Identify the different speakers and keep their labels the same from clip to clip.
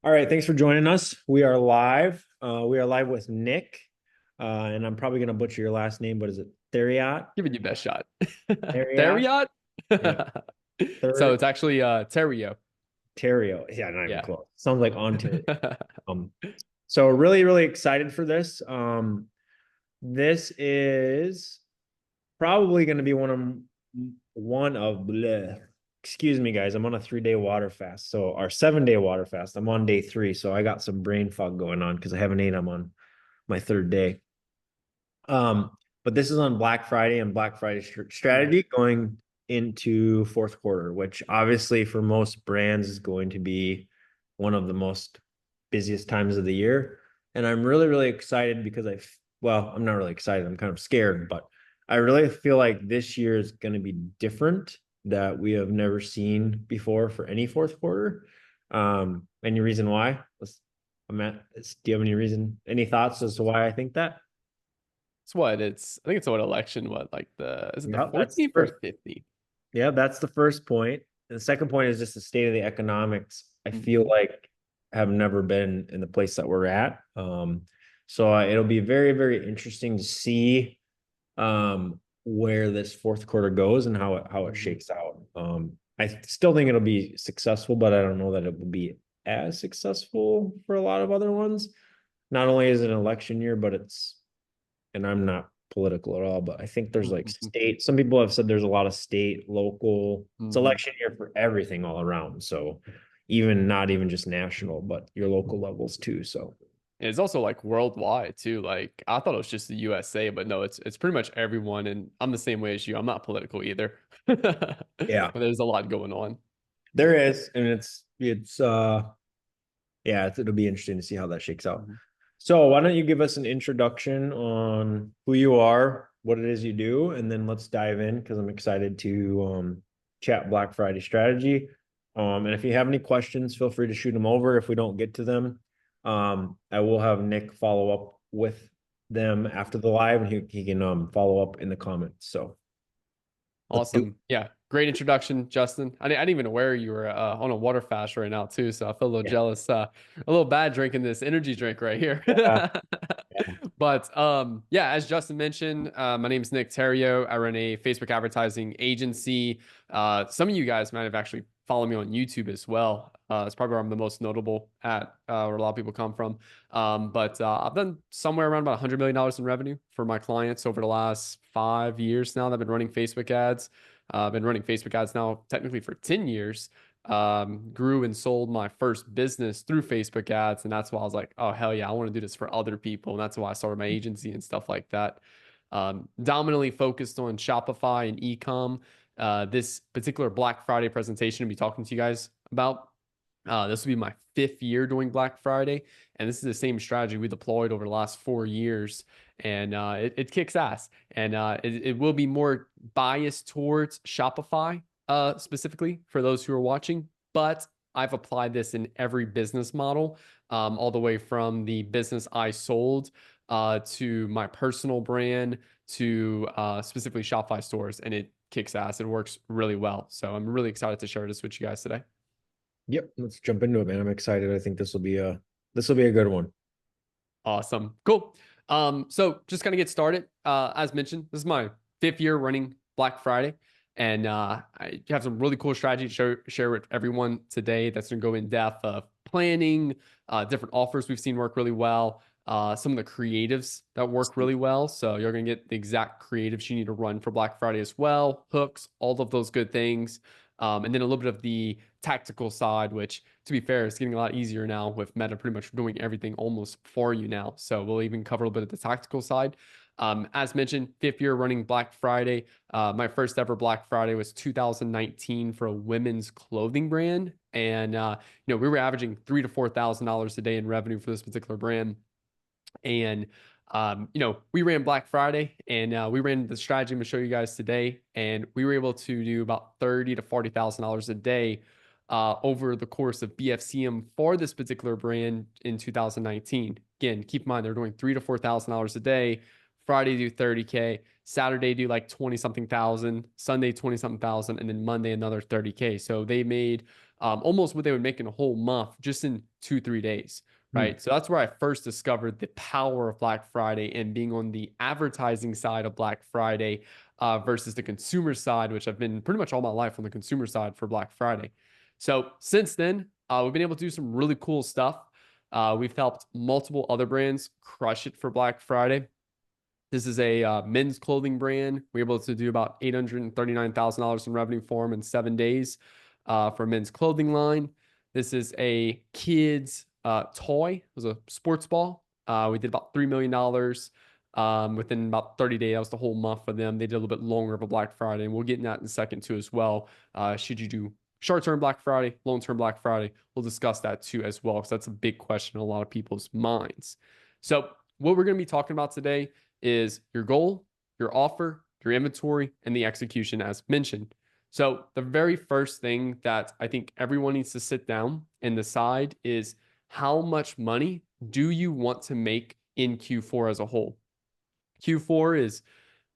Speaker 1: All right, thanks for joining us. We are live. We are live with Nick, and I'm probably going to butcher your last name, but is it Theriot?
Speaker 2: Giving you best shot.
Speaker 1: Theriot?
Speaker 2: Theriot?
Speaker 1: Yeah,
Speaker 2: So
Speaker 1: Ther
Speaker 2: it's actually Terrio.
Speaker 1: Terrio. Yeah, not even
Speaker 2: Yeah.
Speaker 1: close. Sounds like Ontario. Um, so really, really excited for this. This is probably going to be one of excuse me, guys. I'm on a 3-day water fast. So our 7-day water fast. I'm on day 3, so I got some brain fog going on because I haven't ate. I'm on my 3rd day. Um, but this is on Black Friday and Black Friday
Speaker 2: Mm.
Speaker 1: strategy going into fourth quarter, which obviously for most brands is going to be one of the most busiest times of the year. And I'm really, really excited because well, I'm not really excited. I'm kind of scared, but I really feel like this year is going to be different that we have never seen before for any fourth quarter. Any reason why? Do you have any thoughts as to why I think that?
Speaker 2: I think it's what election, is it the
Speaker 1: Yeah, that's the
Speaker 2: 14th or
Speaker 1: first.
Speaker 2: 15th?
Speaker 1: Yeah, that's the first point. And the second point is just the state of the economics. I feel
Speaker 2: Mhm.
Speaker 1: like have never been in the place that we're at. So it'll be very, very interesting to see where this fourth quarter goes and how it
Speaker 2: Mhm.
Speaker 1: shakes out. I still think it'll be successful, but I don't know that it will be as successful for a lot of other ones. Not only is it an election year, but and I'm not political at all, but I think there's like
Speaker 2: Mhm.
Speaker 1: state, some people have said there's a lot of state, local, it's
Speaker 2: Mhm.
Speaker 1: election year for everything all around. So even not even just national, but your local levels too. So
Speaker 2: And it's also like worldwide too. Like I thought it was just the USA, but no, it's pretty much everyone. And I'm the same way as you. I'm not political either.
Speaker 1: yeah,
Speaker 2: But there's a lot going on.
Speaker 1: there is. And yeah, it'll be interesting to see how that shakes out.
Speaker 2: Mhm.
Speaker 1: So why don't you give us an introduction on who you are, what it is you do, and then let's dive in because I'm excited to chat Black Friday strategy. And if you have any questions, feel free to shoot them over. If we don't get to them, I will have Nick follow up with them after the live, and he can follow up in the comments. So let's do it.
Speaker 2: Awesome. Yeah. Great introduction, Justin. I didn't even know where you were on a water fast right now, too. So I feel a little
Speaker 1: Yeah.
Speaker 2: jealous, a little bad drinking this energy drink right here.
Speaker 1: Yeah.
Speaker 2: But yeah, as Justin mentioned, my name is Nick Theriot. I run a Facebook advertising agency. Some of you guys might have actually followed me on YouTube as well. It's probably where I'm the most notable at, where a lot of people come from. But I've done somewhere around about $100 million in revenue for my clients over the last 5 years now that I've been running Facebook ads. I've been running Facebook ads now technically for 10 years. Grew and sold my first business through Facebook ads. And that's why I was like, oh, hell yeah, I want to do this for other people. And that's why I started my agency and stuff like that. Dominantly focused on Shopify and ecom. This particular Black Friday presentation I'll be talking to you guys about. This will be my 5th year doing Black Friday, and this is the same strategy we deployed over the last 4 years, and it kicks ass. And it will be more biased towards Shopify, specifically for those who are watching. But I've applied this in every business model, all the way from the business I sold to my personal brand to specifically Shopify stores, and it kicks ass. It works really well. So I'm really excited to share this with you guys today.
Speaker 1: Yep. Let's jump into it, man. I'm excited. I think this will be a good one.
Speaker 2: Awesome. Cool. So just kind of get started. As mentioned, this is my 5th year running Black Friday. And I have some really cool strategy to share with everyone today that's going to go in depth of planning, different offers we've seen work really well, some of the creatives that work really well. So you're going to get the exact creatives you need to run for Black Friday as well, hooks, all of those good things. And then a little bit of the tactical side, which to be fair, it's getting a lot easier now with Meta pretty much doing everything almost for you now. So we'll even cover a little bit of the tactical side. As mentioned, 5th year running Black Friday. My first ever Black Friday was 2019 for a women's clothing brand, and we were averaging $3,000 to $4,000 a day in revenue for this particular brand. And we ran Black Friday, and we ran the strategy I'm gonna show you guys today, and we were able to do about $30,000 to $40,000 a day over the course of BFCM for this particular brand in 2019. Again, keep in mind they're doing $3,000 to $4,000 a day Friday do 30K, Saturday do like 20 something thousand, Sunday 20 something thousand, and then Monday another 30K. So they made almost what they would make in a whole month just in 2, 3 days.
Speaker 1: Hmm.
Speaker 2: Right. So that's where I first discovered the power of Black Friday and being on the advertising side of Black Friday versus the consumer side, which I've been pretty much all my life on the consumer side for Black Friday. So since then, we've been able to do some really cool stuff. We've helped multiple other brands crush it for Black Friday. This is a men's clothing brand. We're able to do about $839,000 in revenue for them in 7 days for a men's clothing line. This is a kids toy. It was a sports ball. We did about $3 million within about 30 days. That was the whole month for them. They did a little bit longer of a Black Friday, and we'll get in that in a second too as well. Should you do short-term Black Friday, long-term Black Friday? We'll discuss that too as well, because that's a big question in a lot of people's minds. So what we're going to be talking about today is your goal, your offer, your inventory, and the execution as mentioned. So the very first thing that I think everyone needs to sit down and decide is how much money do you want to make in Q4 as a whole? Q4 is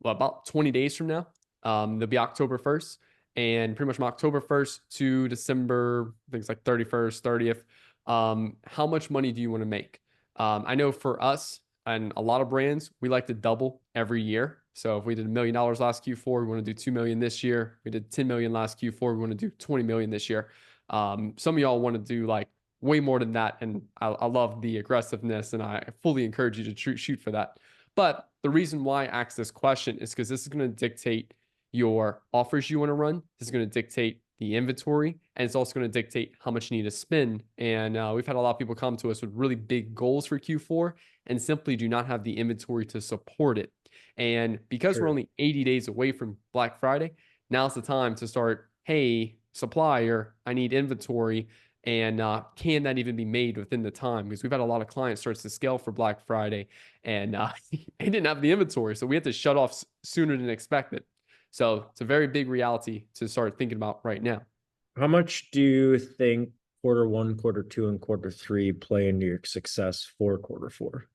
Speaker 2: about 20 days from now. They'll be October 1st. And pretty much from October 1st to December, I think it's like 31st, 30th. How much money do you want to make? I know for us and a lot of brands, we like to double every year. So if we did $1 million last Q4, we want to do 2 million this year. We did 10 million last Q4, we want to do 20 million this year. Some of y'all want to do like way more than that. And I love the aggressiveness and I fully encourage you to shoot for that. But the reason why I ask this question is because this is going to dictate your offers you want to run. This is going to dictate the inventory, and it's also going to dictate how much you need to spend. And we've had a lot of people come to us with really big goals for Q4 and simply do not have the inventory to support it. And because we're
Speaker 1: Sure.
Speaker 2: only 80 days away from Black Friday, now's the time to start, hey, supplier, I need inventory. And can that even be made within the time? Because we've had a lot of clients starts to scale for Black Friday and they didn't have the inventory. So we had to shut off sooner than expected. So it's a very big reality to start thinking about right now.
Speaker 1: How much do you think quarter 1, quarter 2, and quarter 3 play into your success for quarter 4?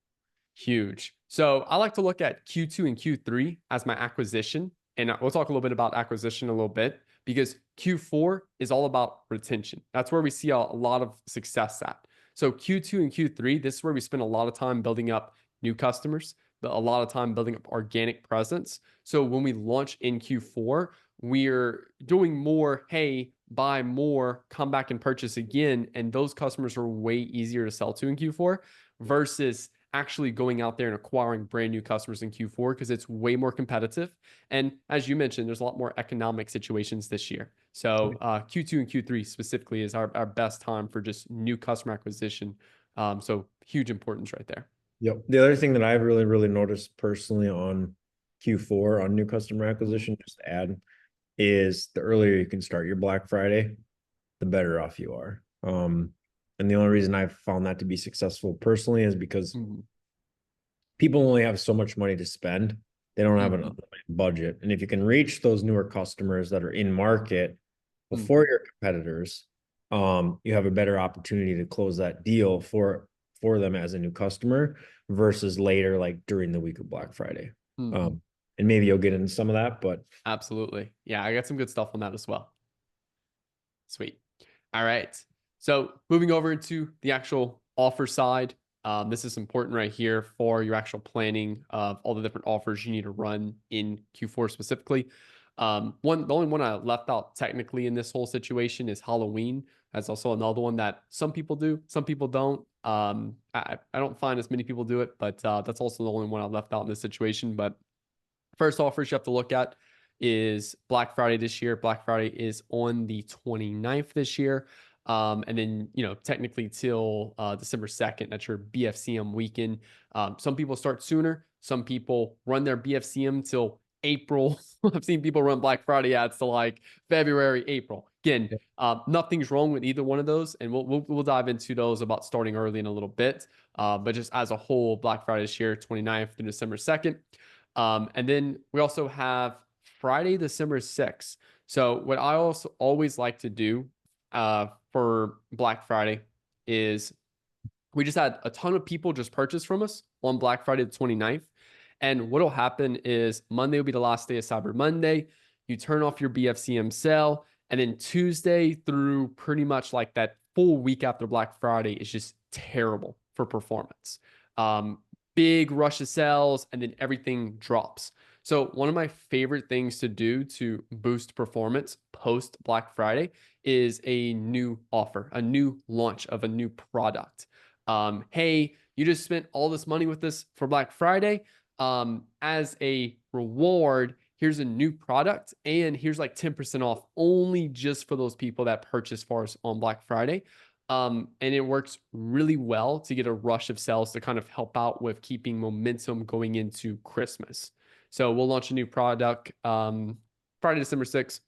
Speaker 2: Huge. So I like to look at Q2 and Q3 as my acquisition. And we'll talk a little bit about acquisition a little bit because Q4 is all about retention. That's where we see a lot of success at. So Q2 and Q3, this is where we spend a lot of time building up new customers, but a lot of time building up organic presence. So when we launch in Q4, we're doing more, hey, buy more, come back and purchase again. And those customers are way easier to sell to in Q4 versus actually going out there and acquiring brand new customers in Q4 because it's way more competitive. And as you mentioned, there's a lot more economic situations this year. So Q2 and Q3 specifically is our best time for just new customer acquisition. So huge importance right there.
Speaker 1: Yep. The other thing that I've really noticed personally on Q4 on new customer acquisition, just to add, is the earlier you can start your Black Friday, the better off you are. And the only reason I've found that to be successful personally is because
Speaker 2: Mhm.
Speaker 1: people only have so much money to spend. They don't have an
Speaker 2: Mhm.
Speaker 1: unlimited budget. And if you can reach those newer customers that are in market before
Speaker 2: Mhm.
Speaker 1: your competitors, you have a better opportunity to close that deal for them as a new customer versus later, like during the week of Black Friday.
Speaker 2: Mhm.
Speaker 1: Um, and maybe you'll get into some of that, but
Speaker 2: Absolutely. Yeah, I got some good stuff on that as well. Sweet. All right. So moving over to the actual offer side, this is important right here for your actual planning of all the different offers you need to run in Q4 specifically. The only one I left out technically in this whole situation is Halloween. That's also another one that some people do, some people don't. I don't find as many people do it, but that's also the only one I left out in this situation. But first offers you have to look at is Black Friday this year. Black Friday is on the 29th this year. And then, technically till December 2nd, that's your BFCM weekend. Some people start sooner. Some people run their BFCM till April. I've seen people run Black Friday ads to like February, April. Again, nothing's wrong with either one of those. And we'll dive into those about starting early in a little bit. But just as a whole, Black Friday this year, 29th to December 2nd. And then we also have Friday, December 6th. So what I also always like to do for Black Friday is we just had a ton of people just purchase from us on Black Friday the 29th. And what'll happen is Monday will be the last day of Cyber Monday. You turn off your BFCM sale, and then Tuesday through pretty much like that full week after Black Friday is just terrible for performance. Um, Big rush of sales, and then everything drops. So one of my favorite things to do to boost performance post Black Friday is a new offer, a new launch of a new product. Hey, you just spent all this money with us for Black Friday. As a reward, here's a new product, and here's like 10% off only just for those people that purchase for us on Black Friday. And it works really well to get a rush of sales to kind of help out with keeping momentum going into Christmas. So we'll launch a new product Friday, December 6th.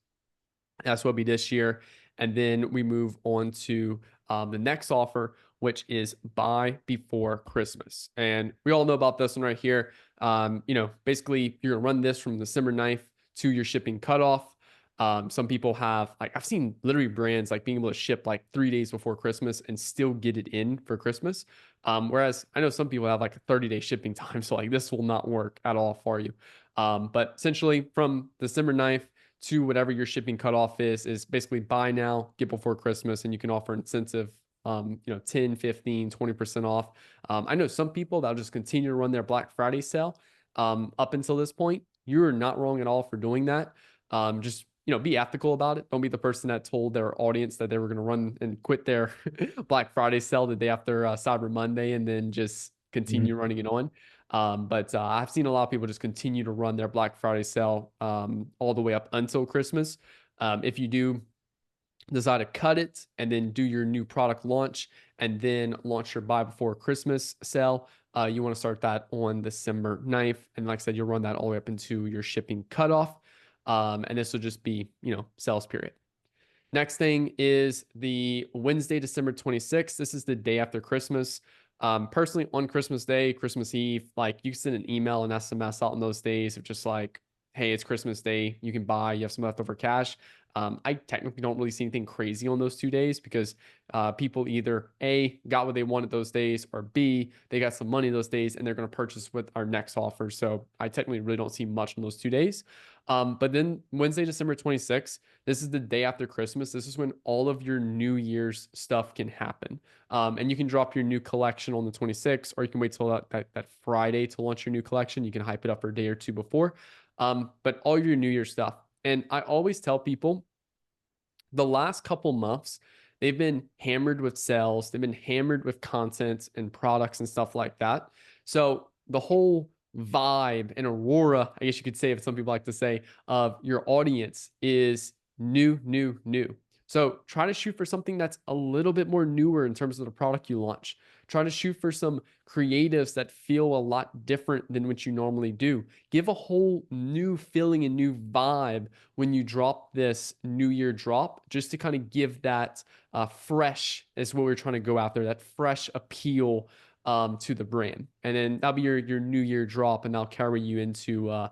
Speaker 2: That's what we did this year. And then we move on to the next offer, which is buy before Christmas. And we all know about this one right here. Basically, you're going to run this from December 9th to your shipping cutoff. Some people have, like, I've seen literally brands like being able to ship like 3 days before Christmas and still get it in for Christmas. Whereas I know some people have like a 30-day shipping time. So, like, this will not work at all for you. But essentially, from December 9th to whatever your shipping cutoff is basically buy now, get before Christmas, and you can offer incentive, 10, 15, 20% off. I know some people that'll just continue to run their Black Friday sale up until this point. You're not wrong at all for doing that. Just be ethical about it. Don't be the person that told their audience that they were going to run and quit their Black Friday sale the day after Cyber Monday and then just continue running it on. But I've seen a lot of people just continue to run their Black Friday sale all the way up until Christmas. If you do decide to cut it and then do your new product launch and then launch your buy before Christmas sale, you want to start that on December 9th. And like I said, you'll run that all the way up into your shipping cutoff. And this will just be, sales period. Next thing is the Wednesday, December 26th. This is the day after Christmas. Personally, on Christmas Day, Christmas Eve, like you can send an email and SMS out on those days of just like, hey, it's Christmas Day. You can buy, you have some leftover cash. I technically don't really see anything crazy on those 2 days because people either A, got what they wanted those days, or B, they got some money those days and they're going to purchase with our next offer. So I technically really don't see much on those 2 days. But then Wednesday, December 26th, this is the day after Christmas. This is when all of your New Year's stuff can happen. And you can drop your new collection on the 26th, or you can wait till that Friday to launch your new collection. You can hype it up for a day or two before. But all your New Year's stuff. And I always tell people the last couple months, they've been hammered with sales, they've been hammered with content and products and stuff like that. So the whole vibe and aurora, I guess you could say, if some people like to say, of your audience is new, new, new. So try to shoot for something that's a little bit more newer in terms of the product you launch. Try to shoot for some creatives that feel a lot different than what you normally do. Give a whole new feeling and new vibe when you drop this New Year drop, just to kind of give that fresh, is what we're trying to go after, that fresh appeal to the brand. And then that'll be your New Year drop, and that'll carry you into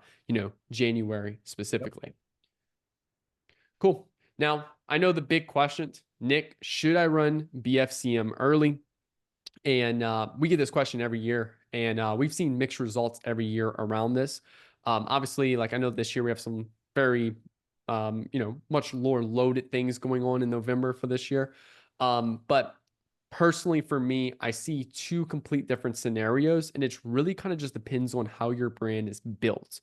Speaker 2: January specifically. Cool. Now, I know the big question, Nick, should I run BFCM early? And we get this question every year, and we've seen mixed results every year around this. Obviously, like I know this year we have some very, much more loaded things going on in November for this year. But personally, for me, I see two complete different scenarios, and it's really kind of just depends on how your brand is built.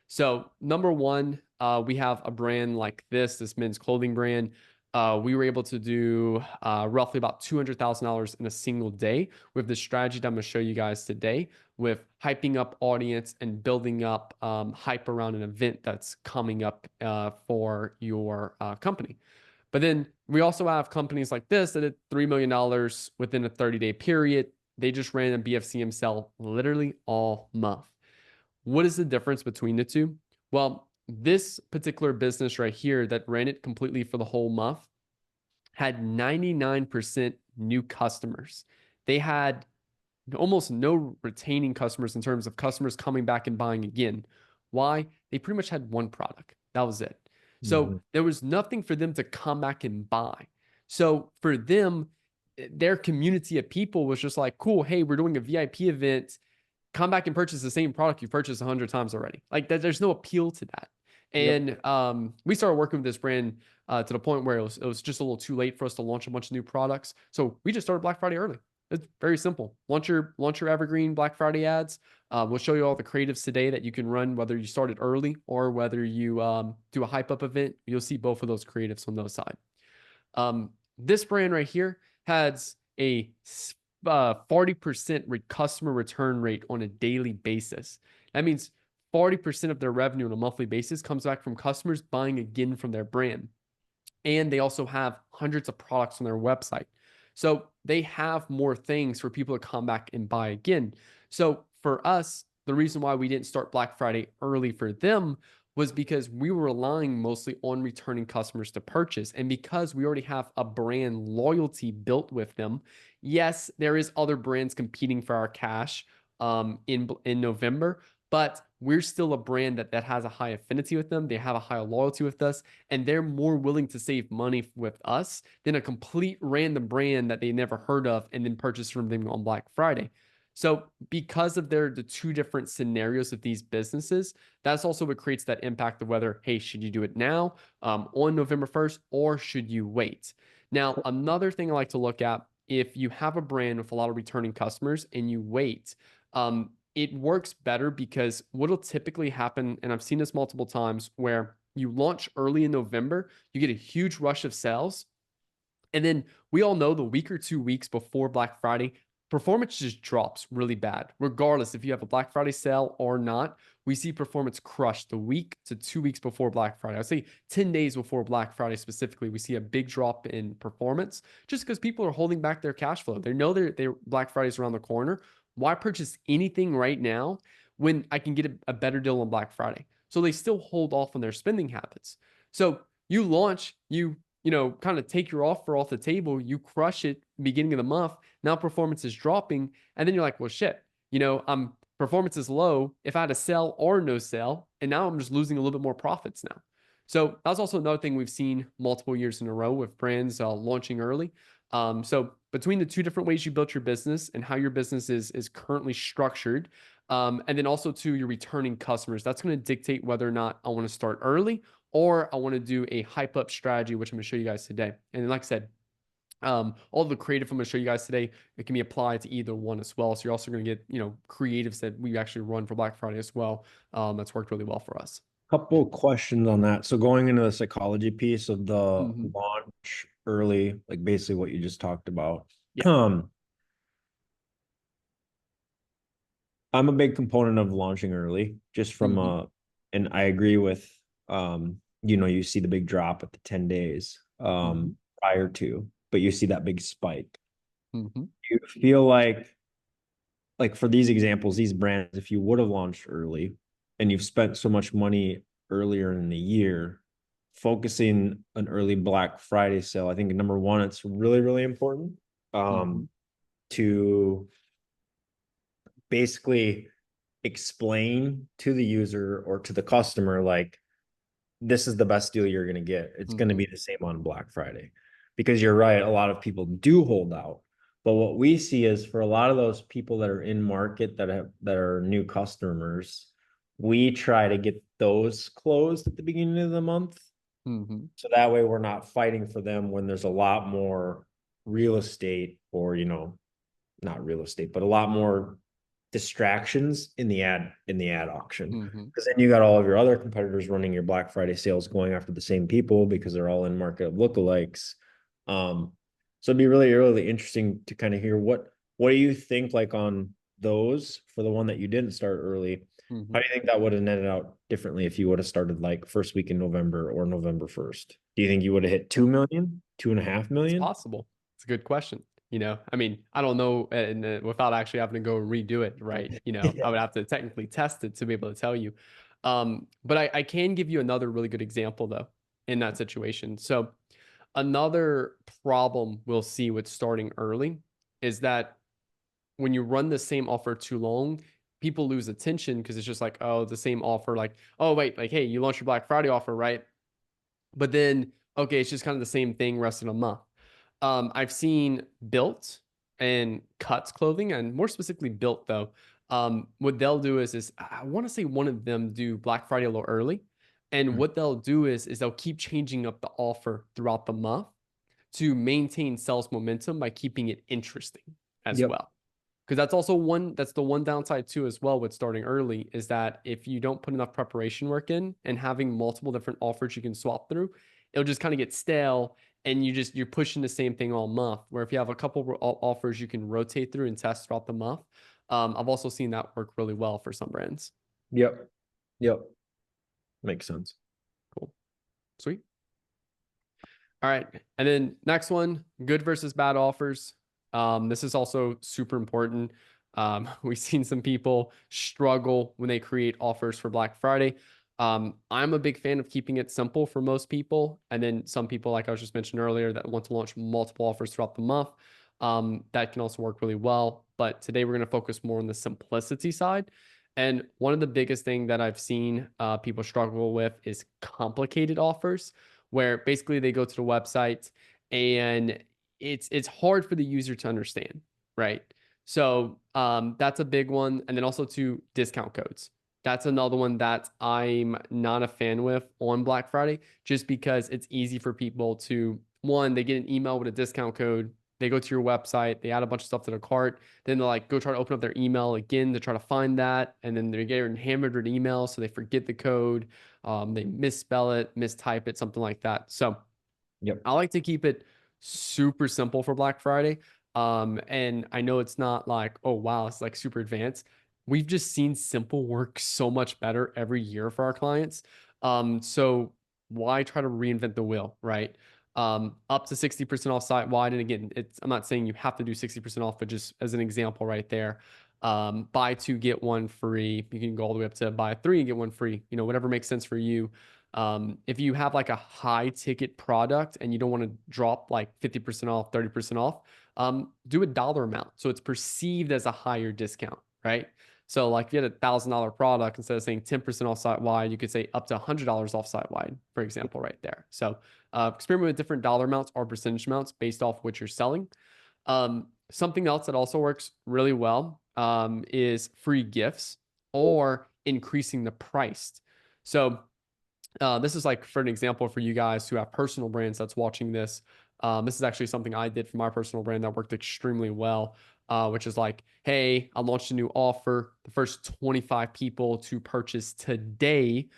Speaker 2: So number one, we have a brand like this men's clothing brand. We were able to do roughly about $200,000 in a single day with the strategy that I'm going to show you guys today, with hyping up audience and building up hype around an event that's coming up for your company. But then we also have companies like this that did $3 million within a 30-day period. They just ran a BFCM sale literally all month. What is the difference between the two? Well, this particular business right here that ran it completely for the whole month had 99% new customers. They had almost no retaining customers in terms of customers coming back and buying again. Why? They pretty much had one product. That was it. So there was nothing for them to come back and buy. So for them, their community of people was just like, cool, hey, we're doing a VIP event. come back and purchase the same product you purchased 100 times already. Like that, there's no appeal to that.
Speaker 1: Yep.
Speaker 2: And we started working with this brand to the point where it was just a little too late for us to launch a bunch of new products. So we just started Black Friday early. It's very simple. Launch your evergreen Black Friday ads. We'll show you all the creatives today that you can run, whether you started early or whether you do a hype up event. You'll see both of those creatives on those side. This brand right here has a 40% customer return rate on a daily basis. That means 40% of their revenue on a monthly basis comes back from customers buying again from their brand. And they also have hundreds of products on their website. So they have more things for people to come back and buy again. So for us, the reason why we didn't start Black Friday early for them was because we were relying mostly on returning customers to purchase. And because we already have a brand loyalty built with them, yes, there is other brands competing for our cash in November, but we're still a brand that has a high affinity with them. They have a high loyalty with us, and they're more willing to save money with us than a complete random brand that they never heard of and then purchase from them on Black Friday. So because of the two different scenarios of these businesses, that's also what creates that impact of whether, hey, should you do it now on November 1st, or should you wait? Now, another thing I like to look at, if you have a brand with a lot of returning customers and you wait, it works better because what'll typically happen, and I've seen this multiple times, where you launch early in November, you get a huge rush of sales. And then we all know the week or 2 weeks before Black Friday, performance just drops really bad. Regardless if you have a Black Friday sale or not, we see performance crush the week to 2 weeks before Black Friday. I'd say 10 days before Black Friday specifically, we see a big drop in performance just because people are holding back their cash flow. They know their Black Friday is around the corner. Why purchase anything right now when I can get a better deal on Black Friday? So they still hold off on their spending habits. So you launch, kind of take your offer off the table, you crush it beginning of the month. Now performance is dropping, and then you're like, well, shit, performance is low. If I had a sell or no sell, and now I'm just losing a little bit more profits now. So that's also another thing we've seen multiple years in a row with brands launching early. So between the two different ways you built your business and how your business is currently structured, and then also to your returning customers, that's going to dictate whether or not I want to start early or I want to do a hype up strategy, which I'm going to show you guys today. And like I said, all the creative I'm going to show you guys today, it can be applied to either one as well. So you're also going to get, creatives that we actually run for Black Friday as well. That's worked really well for us.
Speaker 1: Couple questions on that. So going into the psychology piece of the
Speaker 2: Mm-hmm.
Speaker 1: launch early, like basically what you just talked about.
Speaker 2: Yeah.
Speaker 1: I'm a big component of launching early, just from
Speaker 2: Mm-hmm.
Speaker 1: and I agree with you see the big drop at the 10 days
Speaker 2: Mm-hmm.
Speaker 1: prior to, but you see that big spike.
Speaker 2: Mm-hmm.
Speaker 1: You feel like for these examples, these brands, if you would have launched early and you've spent so much money earlier in the year, focusing an early Black Friday sale, I think number one, it's really, really important
Speaker 2: Mm-hmm.
Speaker 1: to basically explain to the user or to the customer, like, this is the best deal you're going to get. It's going to
Speaker 2: Mm-hmm.
Speaker 1: be the same on Black Friday. Because you're right, a lot of people do hold out. But what we see is for a lot of those people that are in market that are new customers, we try to get those closed at the beginning of the month.
Speaker 2: Mm-hmm.
Speaker 1: So that way we're not fighting for them when there's a lot more real estate or, not real estate, but a lot more distractions in the ad auction.
Speaker 2: Mm-hmm.
Speaker 1: Because then you got all of your other competitors running your Black Friday sales going after the same people because they're all in market of lookalikes. So it'd be really, really interesting to kind of hear what do you think, like, on those for the one that you didn't start early.
Speaker 2: Mm-hmm.
Speaker 1: How do you think that would have netted out differently if you would have started like first week in November or November 1st? Do you think you would have hit 2 million, 2.5
Speaker 2: It's
Speaker 1: million?
Speaker 2: possible. It's a good question. I mean, I don't know, and without actually having to go redo it, right? I would have to technically test it to be able to tell you. But I can give you another really good example though in that situation. So another problem we'll see with starting early is that when you run the same offer too long, people lose attention because it's just like, oh, the same offer, like, oh wait, like, hey, you launched your Black Friday offer, right? But then, okay, it's just kind of the same thing rest of the month. I've seen Built and Cuts clothing, and more specifically Built though. What they'll do is I want to say one of them do Black Friday a little early. And
Speaker 1: Mm.
Speaker 2: what they'll do is they'll keep changing up the offer throughout the month to maintain sales momentum by keeping it interesting as
Speaker 1: Yep.
Speaker 2: well. Because that's also that's the one downside too as well with starting early is that if you don't put enough preparation work in and having multiple different offers you can swap through, it'll just kind of get stale and you're pushing the same thing all month. Where if you have a couple offers you can rotate through and test throughout the month. I've also seen that work really well for some brands.
Speaker 1: Yep. Yep. Makes sense.
Speaker 2: Cool. Sweet. All right. And then next one, good versus bad offers. This is also super important. We've seen some people struggle when they create offers for Black Friday. I'm a big fan of keeping it simple for most people. And then some people, like I was just mentioned earlier, that want to launch multiple offers throughout the month. That can also work really well. But today we're going to focus more on the simplicity side. And one of the biggest thing that I've seen people struggle with is complicated offers where basically they go to the website and it's hard for the user to understand, right? So that's a big one, and then also to discount codes. That's another one that I'm not a fan with on Black Friday, just because it's easy for people to one, they get an email with a discount code. They go to your website, they add a bunch of stuff to their cart, then they'll like go try to open up their email again to try to find that, and then they get hammered with email, so they forget the code, they misspell it, mistype it, something like that. So
Speaker 1: Yep.
Speaker 2: I like to keep it super simple for Black Friday. And I know it's not like, oh wow, it's like super advanced. We've just seen simple work so much better every year for our clients. So why try to reinvent the wheel, right? Up to 60% off site wide. And again, I'm not saying you have to do 60% off, but just as an example right there. Buy two, get one free. You can go all the way up to buy three and get one free, whatever makes sense for you. If you have like a high ticket product and you don't want to drop like 50% off, 30% off, do a dollar amount. So it's perceived as a higher discount, right? So like if you had $1,000 product, instead of saying 10% off site wide, you could say up to $100 off site wide, for example, right there. So experiment with different dollar amounts or percentage amounts based off what you're selling. Something else that also works really well is free gifts or increasing the price. So this is like for an example for you guys who have personal brands that's watching this. This is actually something I did for my personal brand that worked extremely well, which is like, hey, I launched a new offer. The first 25 people to purchase today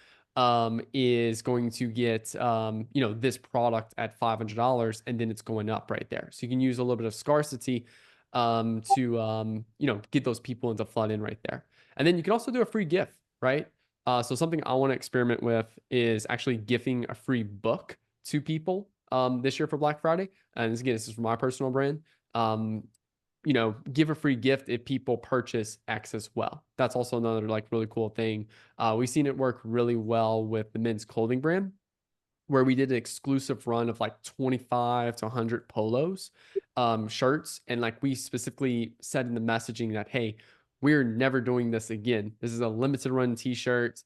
Speaker 2: is going to get this product at $500, and then it's going up right there. So you can use a little bit of scarcity to get those people into flood in right there. And then you can also do a free gift, right? So something I want to experiment with is actually gifting a free book to people this year for Black Friday. And this is for my personal brand. Give a free gift if people purchase X as well. That's also another like really cool thing. We've seen it work really well with the men's clothing brand where we did an exclusive run of like 25 to 100 polos, shirts. And like we specifically said in the messaging that, hey, we're never doing this again. This is a limited run t-shirt.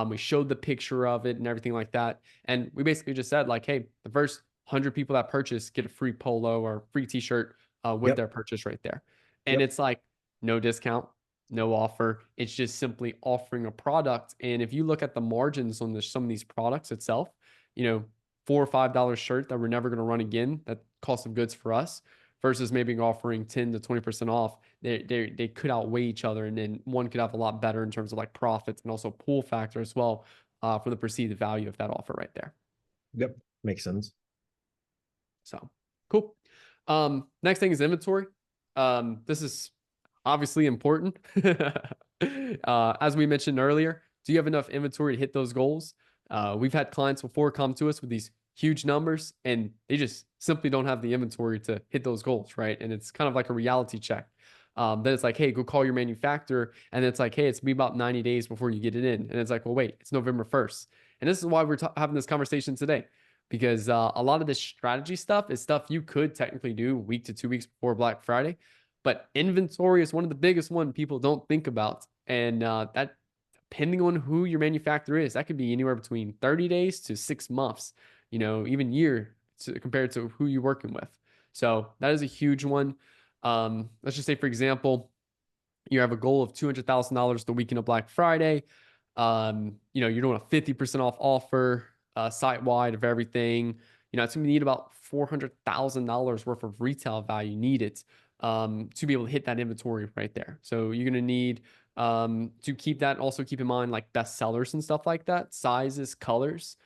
Speaker 2: We showed the picture of it and everything like that. And we basically just said like, hey, the first 100 people that purchase get a free polo or free t-shirt with
Speaker 1: Yep.
Speaker 2: their purchase right there. And
Speaker 1: Yep.
Speaker 2: it's like no discount, no offer. It's just simply offering a product. And if you look at the margins on some of these products itself, $4 or $5 shirt that we're never going to run again, that cost of goods for us, versus maybe offering 10 to 20% off, they could outweigh each other. And then one could have a lot better in terms of like profits and also pull factor as well for the perceived value of that offer right there.
Speaker 1: Yep. Makes sense.
Speaker 2: So cool. Next thing is inventory. This is obviously important. As we mentioned earlier, do you have enough inventory to hit those goals? We've had clients before come to us with these huge numbers and they just simply don't have the inventory to hit those goals, right? And it's kind of like a reality check. Then it's like, hey, go call your manufacturer. And then it's like, hey, it's be about 90 days before you get it in. And it's like, well, wait, it's November 1st. And this is why we're having this conversation today because a lot of this strategy stuff is stuff you could technically do week to 2 weeks before Black Friday. But inventory is one of the biggest one people don't think about. And that, depending on who your manufacturer is, that could be anywhere between 30 days to 6 months, even year compared to who you're working with. So that is a huge one. Let's just say, for example, You have a goal of $200,000 the weekend of Black Friday. You're doing a 50% off offer site wide of everything. It's going to need about $400,000 worth of retail value needed to be able to hit that inventory right there. So you're going to need to keep that. Also, keep in mind like best sellers and stuff like that, sizes, colors.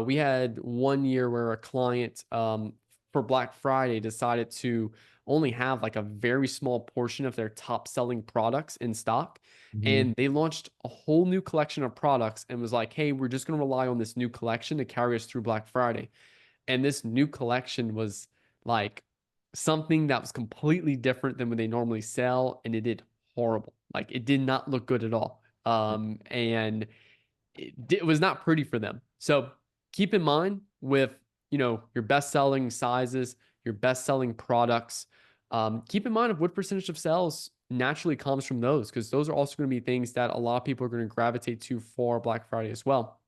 Speaker 2: We had one year where a client for Black Friday decided to only have like a very small portion of their top selling products in stock.
Speaker 1: Mhm.
Speaker 2: And they launched a whole new collection of products and was like, hey, we're just going to rely on this new collection to carry us through Black Friday. And this new collection was like something that was completely different than what they normally sell. And it did horrible. Like it did not look good at all. And it was not pretty for them. So keep in mind with your best selling sizes, your best selling products. Keep in mind of what percentage of sales naturally comes from those, because those are also going to be things that a lot of people are going to gravitate to for Black Friday as well.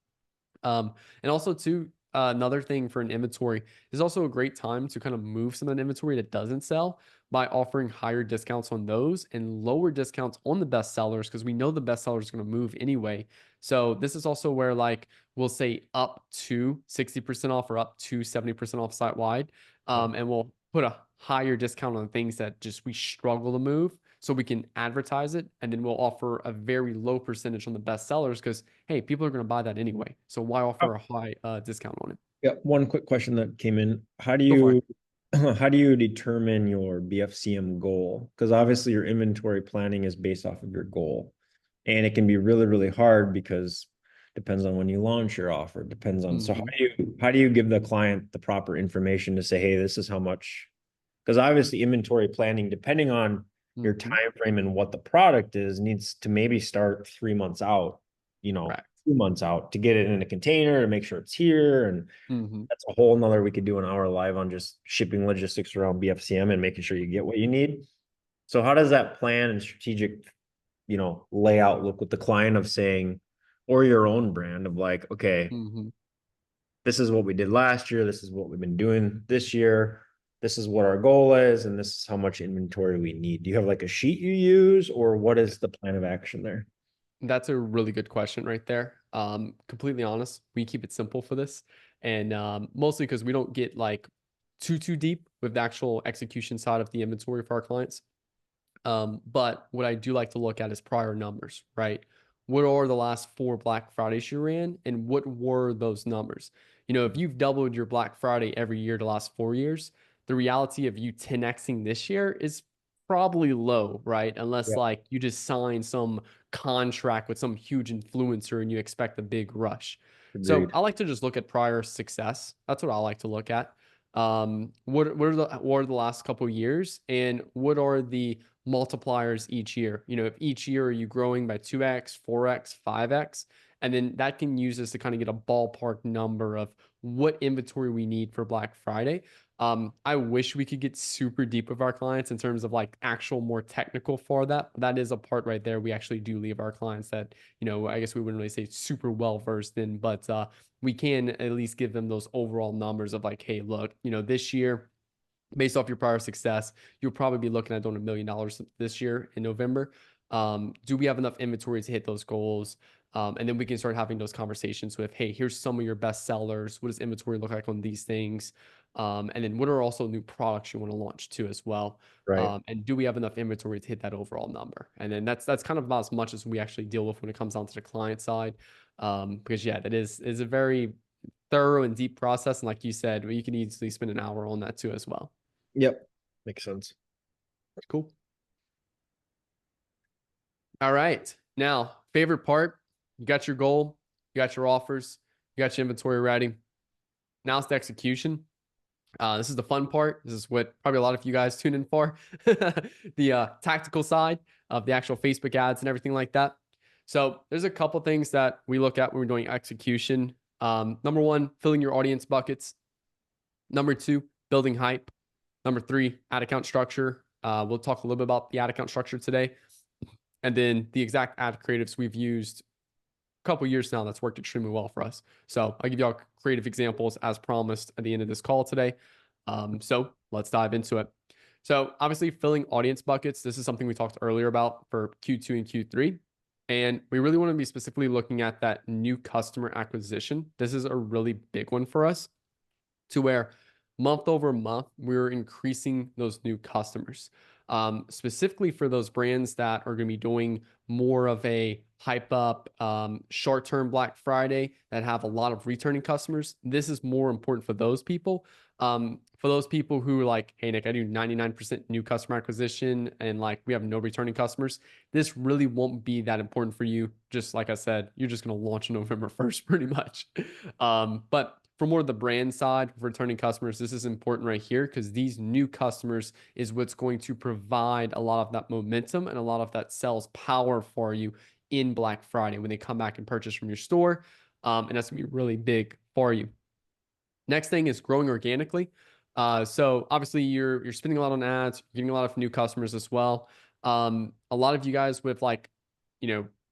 Speaker 2: And also too, another thing for an inventory is also a great time to kind of move some of the inventory that doesn't sell by offering higher discounts on those and lower discounts on the best sellers, because we know the best sellers are going to move anyway. So this is also where like we'll say up to 60% off or up to 70% off site wide. And we'll put a higher discount on things that just we struggle to move so we can advertise it, and then we'll offer a very low percentage on the best sellers because hey, people are going to buy that anyway. So why offer a high discount on it?
Speaker 1: Yeah, one quick question that came in. How do
Speaker 2: Go for it.
Speaker 1: you how do you determine your BFCM goal? Because obviously your inventory planning is based off of your goal. And it can be really, really hard because depends on when you launch your offer, depends on so
Speaker 2: Hmm.
Speaker 1: how do you give the client the proper information to say, hey, this is how much, because obviously inventory planning, depending on your
Speaker 2: Hmm.
Speaker 1: time frame and what the product is, needs to maybe start 3 months out, you know,
Speaker 2: Correct.
Speaker 1: 2 months out to get it in a container to make sure it's here. And
Speaker 2: Hmm.
Speaker 1: that's a whole nother, we could do an hour live on just shipping logistics around BFCM and making sure you get what you need. So how does that plan and strategic, layout look with the client of saying, or your own brand of like, okay,
Speaker 2: Hmm.
Speaker 1: this is what we did last year, this is what we've been doing this year, this is what our goal is, and this is how much inventory we need. Do you have like a sheet you use, or what is the plan of action there?
Speaker 2: That's a really good question right there. Completely honest, we keep it simple for this, and mostly because we don't get like too deep with the actual execution side of the inventory for our clients. But what I do like to look at is prior numbers, right? What are the last four Black Fridays you ran, and what were those numbers? If you've doubled your Black Friday every year the last 4 years, the reality of you 10xing this year is probably low, right? Unless
Speaker 1: Yeah,
Speaker 2: like you just sign some contract with some huge influencer and you expect a big rush. So
Speaker 1: agreed.
Speaker 2: I like to just look at prior success. That's what I like to look at. What are the last couple years, and what are the multipliers each year? If each year are you growing by 2x, 4x, 5x, and then that can use us to kind of get a ballpark number of what inventory we need for Black Friday. I wish we could get super deep with our clients in terms of like actual more technical for that. That is a part right there we actually do leave our clients that, I guess we wouldn't really say super well versed in, but we can at least give them those overall numbers of like, hey, look, this year based off your prior success, you'll probably be looking at doing $1 million this year in November. Do we have enough inventory to hit those goals? And then we can start having those conversations with, hey, here's some of your best sellers. What does inventory look like on these things? And then what are also new products you want to launch too as well?
Speaker 1: Right.
Speaker 2: And do we have enough inventory to hit that overall number? And then that's kind of about as much as we actually deal with when it comes down to the client side. Because yeah, that is a very thorough and deep process. And like you said, you can easily spend an hour on that too as well.
Speaker 1: Yep. Makes sense.
Speaker 2: Cool. All right. Now, favorite part, you got your goal, you got your offers, you got your inventory ready. Now it's the execution. This is the fun part. This is what probably a lot of you guys tune in for the tactical side of the actual Facebook ads and everything like that. So, there's a couple things that we look at when we're doing execution. Number one, filling your audience buckets. Number two, building hype. Number three, ad account structure. We'll talk a little bit about the ad account structure today. And then the exact ad creatives we've used a couple years now that's worked extremely well for us. So I'll give you all creative examples as promised at the end of this call today. So let's dive into it. So obviously filling audience buckets, this is something we talked earlier about for Q2 and Q3. And we really want to be specifically looking at that new customer acquisition. This is a really big one for us to where month over month, we're increasing those new customers. Specifically for those brands that are going to be doing more of a hype up short term Black Friday that have a lot of returning customers. This is more important for those people. For those people who are like, hey, Nick, I do 99% new customer acquisition and like we have no returning customers. This really won't be that important for you. Just like I said, you're just going to launch November 1st pretty much. But for more of the brand side, returning customers, this is important right here because these new customers is what's going to provide a lot of that momentum and a lot of that sales power for you in Black Friday when they come back and purchase from your store. And that's gonna be really big for you. Next thing is growing organically. So obviously you're spending a lot on ads, you're getting a lot of new customers as well. A lot of you guys with like,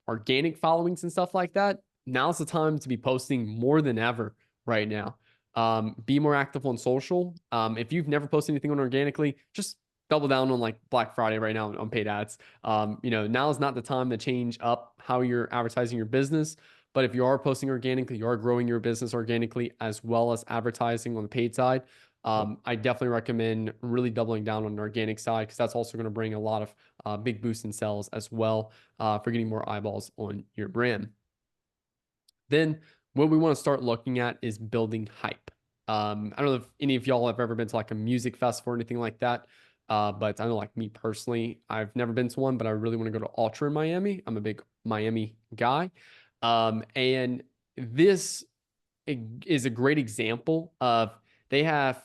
Speaker 2: organic followings and stuff like that. Now's the time to be posting more than ever right now. Be more active on social. If you've never posted anything on organically, just double down on like Black Friday right now on paid ads. Now is not the time to change up how you're advertising your business. But if you are posting organically, you are growing your business organically as well as advertising on the paid side. I definitely recommend really doubling down on the organic side because that's also going to bring a lot of big boost in sales as well for getting more eyeballs on your brand. Then what we want to start looking at is building hype. I don't know if any of y'all have ever been to like a music festival or anything like that. But I know like me personally, I've never been to one, but I really want to go to Ultra in Miami. I'm a big Miami guy. And this is a great example of they have,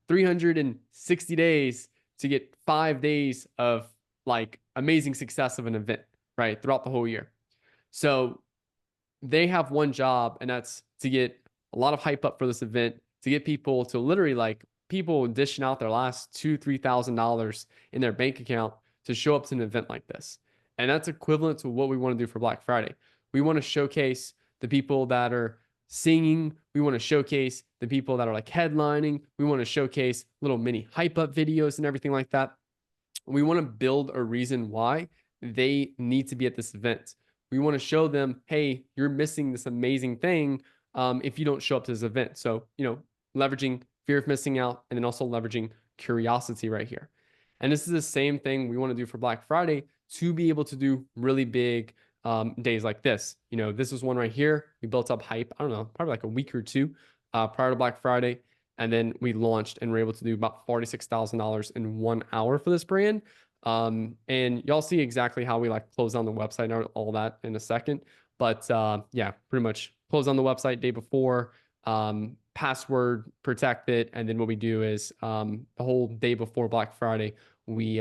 Speaker 2: 360 days to get 5 days of like amazing success of an event, right? Throughout the whole year. So they have one job, and that's to get a lot of hype up for this event, to get people to literally like people dishing out their last $2,000-3,000 in their bank account to show up to an event like this. And that's equivalent to what we want to do for Black Friday. We want to showcase the people that are singing. We want to showcase the people that are like headlining. We want to showcase little mini hype up videos and everything like that. We want to build a reason why they need to be at this event. We want to show them, hey, you're missing this amazing thing if you don't show up to this event. So, leveraging fear of missing out and then also leveraging curiosity right here. And this is the same thing we want to do for Black Friday to be able to do really big days like this. This is one right here. We built up hype, I don't know, probably like a week or two prior to Black Friday. And then we launched and were able to do about $46,000 in 1 hour for this brand. And y'all see exactly how we like close down the website and all that in a second. But yeah, pretty much close on the website day before, password protect it. And then what we do is the whole day before Black Friday, we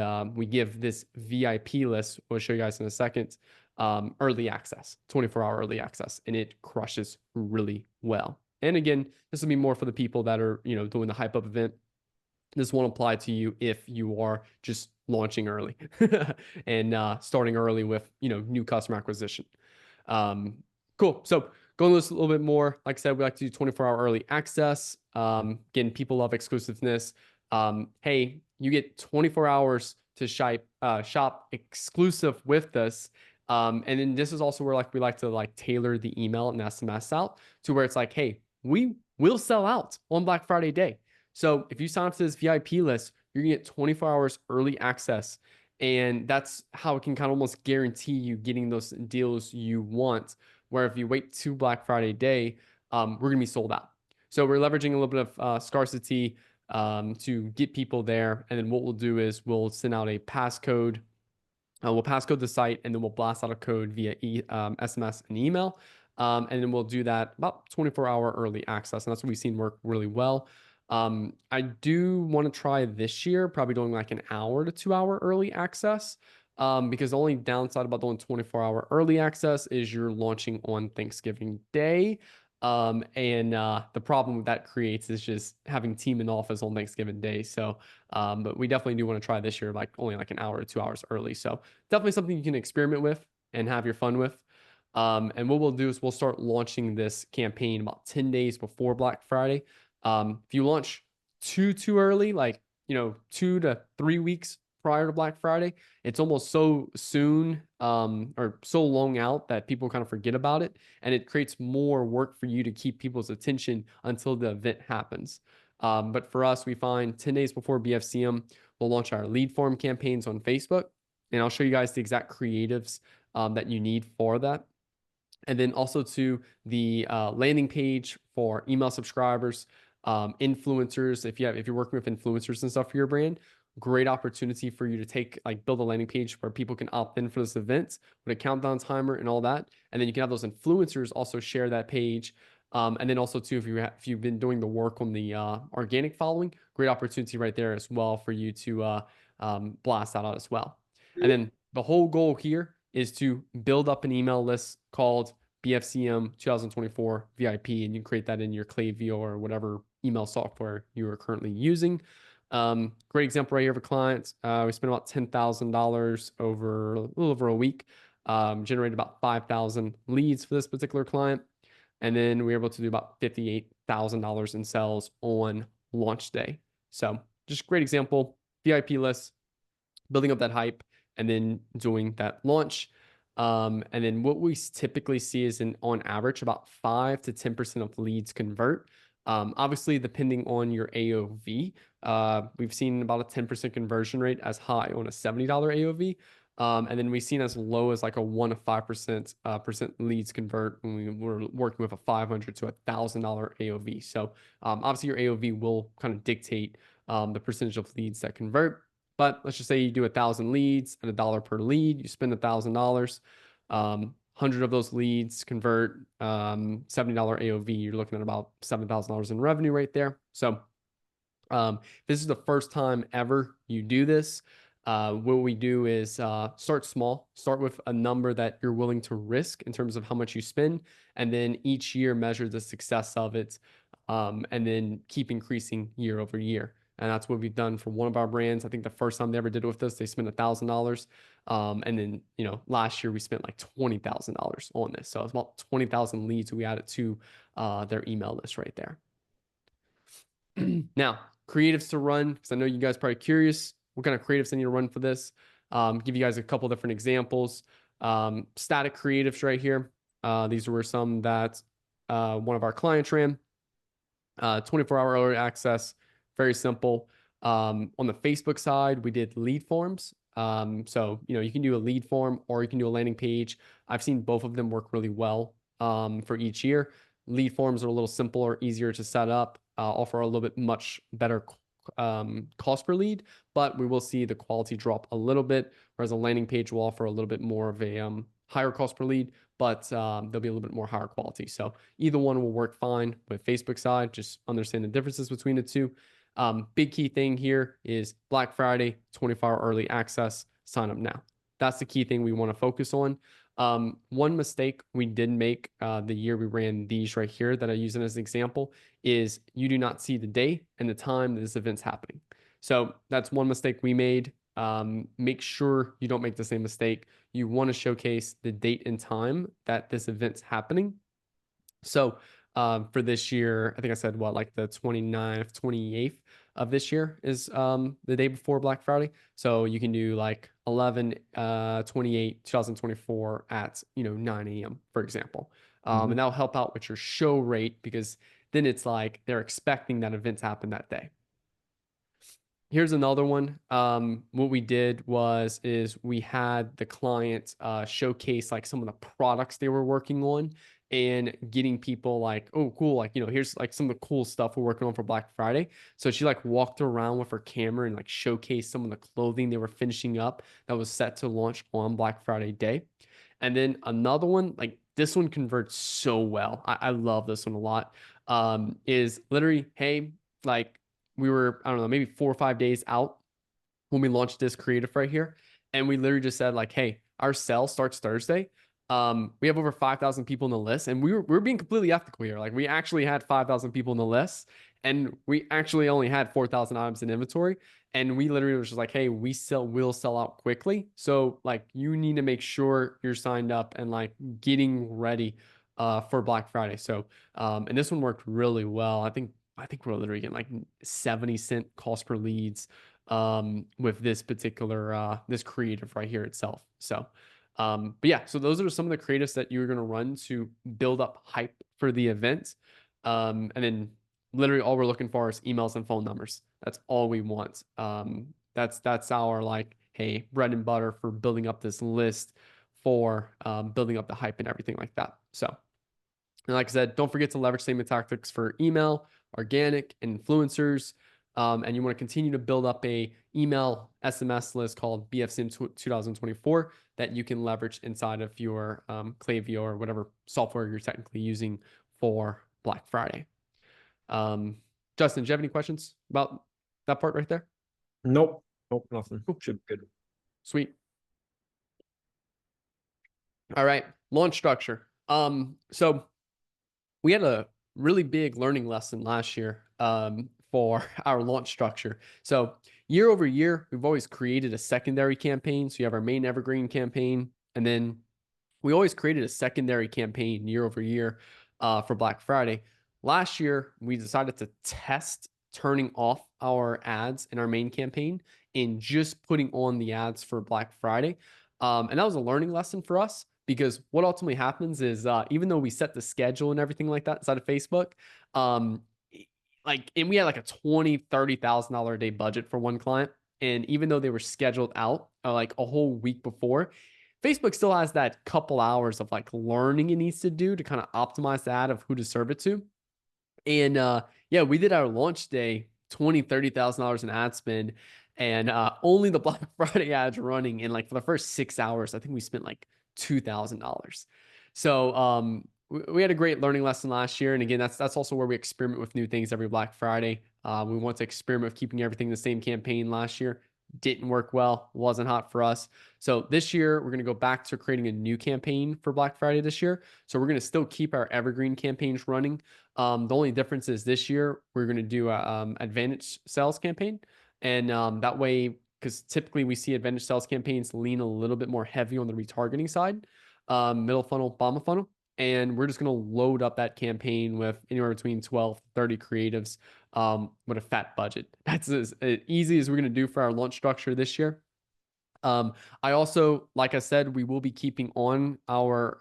Speaker 2: give this VIP list, we'll show you guys in a second, early access, 24-hour early access, and it crushes really well. And again, this will be more for the people that are, doing the hype up event. This won't apply to you if you are just launching early and starting early with, new customer acquisition. Cool. So going to this a little bit more, like I said, we like to do 24-hour early access. Again, people love exclusiveness. Hey, you get 24 hours to shop exclusive with us. And then this is also where like we like to like tailor the email and SMS out to where it's like, hey, we will sell out on Black Friday day. So if you sign up to this VIP list, you're gonna get 24 hours early access. And that's how it can kind of almost guarantee you getting those deals you want. Where if you wait to Black Friday day, we're gonna be sold out. So we're leveraging a little bit of scarcity to get people there. And then what we'll do is we'll send out a passcode. We'll passcode the site and then we'll blast out a code via SMS and email. And then we'll do that about 24-hour early access. And that's what we've seen work really well. I do want to try this year, probably doing like an hour to 2 hour early access. Because the only downside about doing 24-hour early access is you're launching on Thanksgiving Day. The problem that creates is just having team in office on Thanksgiving Day. So, but we definitely do want to try this year, like only like an hour to 2 hours early. So definitely something you can experiment with and have your fun with. And what we'll do is we'll start launching this campaign about 10 days before Black Friday. If you launch too early, like 2 to 3 weeks prior to Black Friday, it's almost so soon or so long out that people kind of forget about it. And it creates more work for you to keep people's attention until the event happens. But for us, we find 10 days before BFCM, we'll launch our lead form campaigns on Facebook. And I'll show you guys the exact creatives that you need for that. And then also to the landing page for email subscribers, influencers. If you're working with influencers and stuff for your brand, great opportunity for you to build a landing page where people can opt in for this event with a countdown timer and all that. And then you can have those influencers also share that page. And then also too, if you've been doing the work on the organic following, great opportunity right there as well for you to blast that out as well. And then the whole goal here is to build up an email list called BFCM 2024 VIP, and you create that in your Klaviyo or whatever email software you are currently using. Great example right here of a client. We spent about $10,000 over a little over a week, generated about 5,000 leads for this particular client. And then we were able to do about $58,000 in sales on launch day. So just great example, VIP list, building up that hype, and then doing that launch. And then what we typically see is on average about 5 to 10% of leads convert. Obviously, depending on your AOV, we've seen about a 10% conversion rate as high on a $70 AOV. And then we've seen as low as like a 1 to 5% leads convert when we were working with a $500 to $1,000 AOV. So obviously your AOV will kind of dictate the percentage of leads that convert. But let's just say you do 1,000 leads at $1 per lead, you spend $1,000. 100 of those leads convert, $70 AOV. You're looking at about $7,000 in revenue right there. So this is the first time ever you do this. What we do is start small, start with a number that you're willing to risk in terms of how much you spend, and then each year measure the success of it, and then keep increasing year over year. And that's what we've done for one of our brands. I think the first time they ever did it with us, they spent $1,000. And then, last year we spent like $20,000 on this. So it's about 20,000 leads we added to their email list right there. Now, creatives to run, because I know you guys are probably curious what kind of creatives I need to run for this. Give you guys a couple different examples. Static creatives right here. These were some that one of our clients ran. 24-hour early access, very simple. On the Facebook side, we did lead forms. So, you can do a lead form or you can do a landing page. I've seen both of them work really well for each year. Lead forms are a little simpler, easier to set up, offer a little bit much better cost per lead, but we will see the quality drop a little bit, whereas a landing page will offer a little bit more of a higher cost per lead, but there'll be a little bit more higher quality. So either one will work fine with Facebook side. Just understand the differences between the two. Big key thing here is Black Friday, 24-hour early access, sign up now. That's the key thing we want to focus on. One mistake we did make the year we ran these right here that I use as an example is you do not see the day and the time that this event's happening. So that's one mistake we made. Make sure you don't make the same mistake. You want to showcase the date and time that this event's happening. So for this year, I think I said like the 29th, 28th of this year is the day before Black Friday. So you can do like 11/28/2024 at 9 a.m. for example. And that'll help out with your show rate because then it's like they're expecting that event to happen that day. Here's another one. What we did is we had the client showcase like some of the products they were working on and getting people like, oh, cool. Like, here's like some of the cool stuff we're working on for Black Friday. So she like walked around with her camera and like showcased some of the clothing they were finishing up that was set to launch on Black Friday day. And then another one, like this one converts so well. I love this one a lot. Is literally, hey, like we were, I don't know, maybe 4 or 5 days out when we launched this creative right here. And we literally just said like, hey, our sale starts Thursday. We have over 5,000 people in the list and we were being completely ethical here. Like we actually had 5,000 people in the list and we actually only had 4,000 items in inventory. And we literally was just like, hey, we'll sell out quickly. So like you need to make sure you're signed up and like getting ready for Black Friday. So, and this one worked really well. I think I think we're literally getting like 70 cent cost per leads with this particular this creative right here itself. So but yeah, so those are some of the creatives that you're gonna run to build up hype for the event. And then literally all we're looking for is emails and phone numbers. That's all we want. That's our like, hey, bread and butter for building up this list for building up the hype and everything like that. So and like I said, don't forget to leverage statement tactics for email, organic, and influencers. And you want to continue to build up a email SMS list called BFSIM 2024 that you can leverage inside of your Klaviyo or whatever software you're technically using for Black Friday. Justin, do you have any questions about that part right there?
Speaker 1: Nope. Nope, nothing.
Speaker 2: Cool.
Speaker 1: Should be good.
Speaker 2: Sweet. All right. Launch structure. So we had a really big learning lesson last year for our launch structure. So year over year, we've always created a secondary campaign. So you have our main evergreen campaign, and then we always created a secondary campaign year over year for Black Friday. Last year, we decided to test turning off our ads in our main campaign and just putting on the ads for Black Friday. And that was a learning lesson for us because what ultimately happens is even though we set the schedule and everything like that inside of Facebook, um, and we had like a $20,000-$30,000 a day budget for one client. And even though they were scheduled out like a whole week before, Facebook still has that couple hours of like learning it needs to do to kind of optimize that of who to serve it to. And yeah, we did our launch day, $20,000-$30,000 in ad spend, and only the Black Friday ads running. And like for the first 6 hours, I think we spent like $2,000. So we had a great learning lesson last year. And again, that's also where we experiment with new things every Black Friday. We want to experiment with keeping everything the same campaign last year. Didn't work well, wasn't hot for us. So this year, we're going to go back to creating a new campaign for Black Friday this year. So we're going to still keep our evergreen campaigns running. The only difference is this year we're going to do a advantage sales campaign, and that way, because typically we see advantage sales campaigns lean a little bit more heavy on the retargeting side, middle funnel, bottom of funnel, and we're just going to load up that campaign with anywhere between 12 to 30 creatives with a fat budget. That's as easy as we're going to do for our launch structure this year. I also, like I said, we will be keeping on our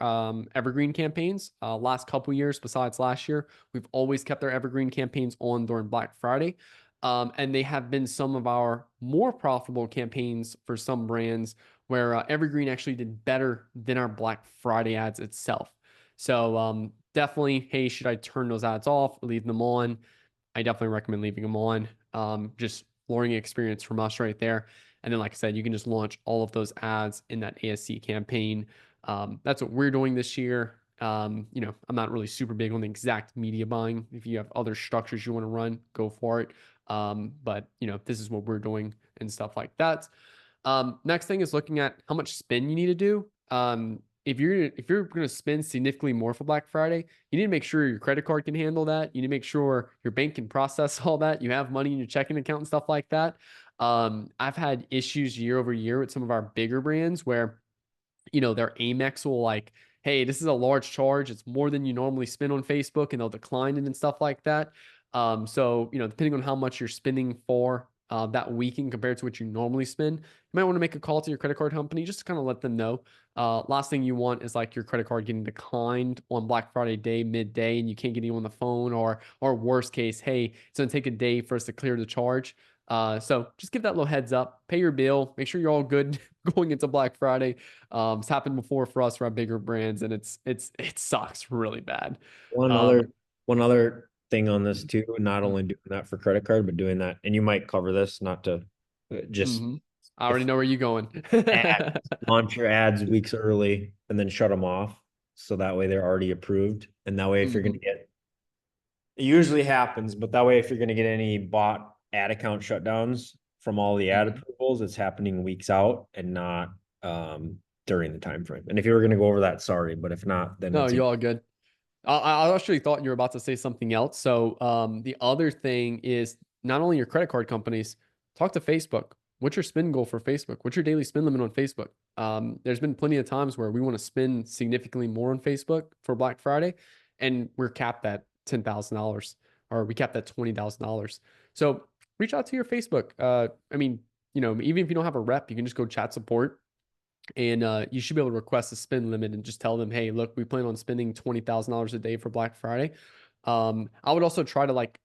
Speaker 2: evergreen campaigns. Last couple years, besides last year, we've always kept our evergreen campaigns on during Black Friday. And they have been some of our more profitable campaigns for some brands where evergreen actually did better than our Black Friday ads itself. So definitely, hey, should I turn those ads off or leave them on? I definitely recommend leaving them on. Just flooring experience from us right there. And then, like I said, you can just launch all of those ads in that ASC campaign. That's what we're doing this year. I'm not really super big on the exact media buying. If you have other structures you want to run, go for it. But this is what we're doing and stuff like that. Next thing is looking at how much spend you need to do. If you're going to spend significantly more for Black Friday, you need to make sure your credit card can handle that. You need to make sure your bank can process all that. You have money in your checking account and stuff like that. I've had issues year over year with some of our bigger brands where their Amex will like, hey, this is a large charge. It's more than you normally spend on Facebook, and they'll decline it and stuff like that. So depending on how much you're spending for that weekend compared to what you normally spend, you might want to make a call to your credit card company just to kind of let them know. Last thing you want is like your credit card getting declined on Black Friday day, midday, and you can't get anyone on the phone, or worst case, hey, it's gonna take a day for us to clear the charge. So just give that little heads up, pay your bill, make sure you're all good going into Black Friday. It's happened before for us for our bigger brands, and it sucks really bad.
Speaker 1: One
Speaker 2: Um,
Speaker 1: other one other thing on this too, not only doing that for credit card, but doing that, and you might cover this, not to just
Speaker 2: mhm. I already
Speaker 1: if
Speaker 2: know where you're going.
Speaker 1: ads, launch your ads weeks early and then shut them off. So that way they're already approved. And that way, if you're going to
Speaker 2: Mhm,
Speaker 1: get, it usually happens, but that way, if you're going to get any bot ad account shutdowns from all the ad
Speaker 2: mhm.
Speaker 1: approvals, it's happening weeks out and not during the time frame. And if you were going to go over that, sorry, but if not, then
Speaker 2: No,
Speaker 1: it's
Speaker 2: you're all good. I actually thought you were about to say something else. So the other thing is not only your credit card companies, talk to Facebook. What's your spend goal for Facebook? What's your daily spend limit on Facebook? There's been plenty of times where we want to spend significantly more on Facebook for Black Friday, and we're capped at $10,000. or we capped at $20,000. So reach out to your Facebook. I mean, even if you don't have a rep, you can just go chat support, and you should be able to request a spend limit and just tell them, hey, look, we plan on spending $20,000 a day for Black Friday. I would also try to like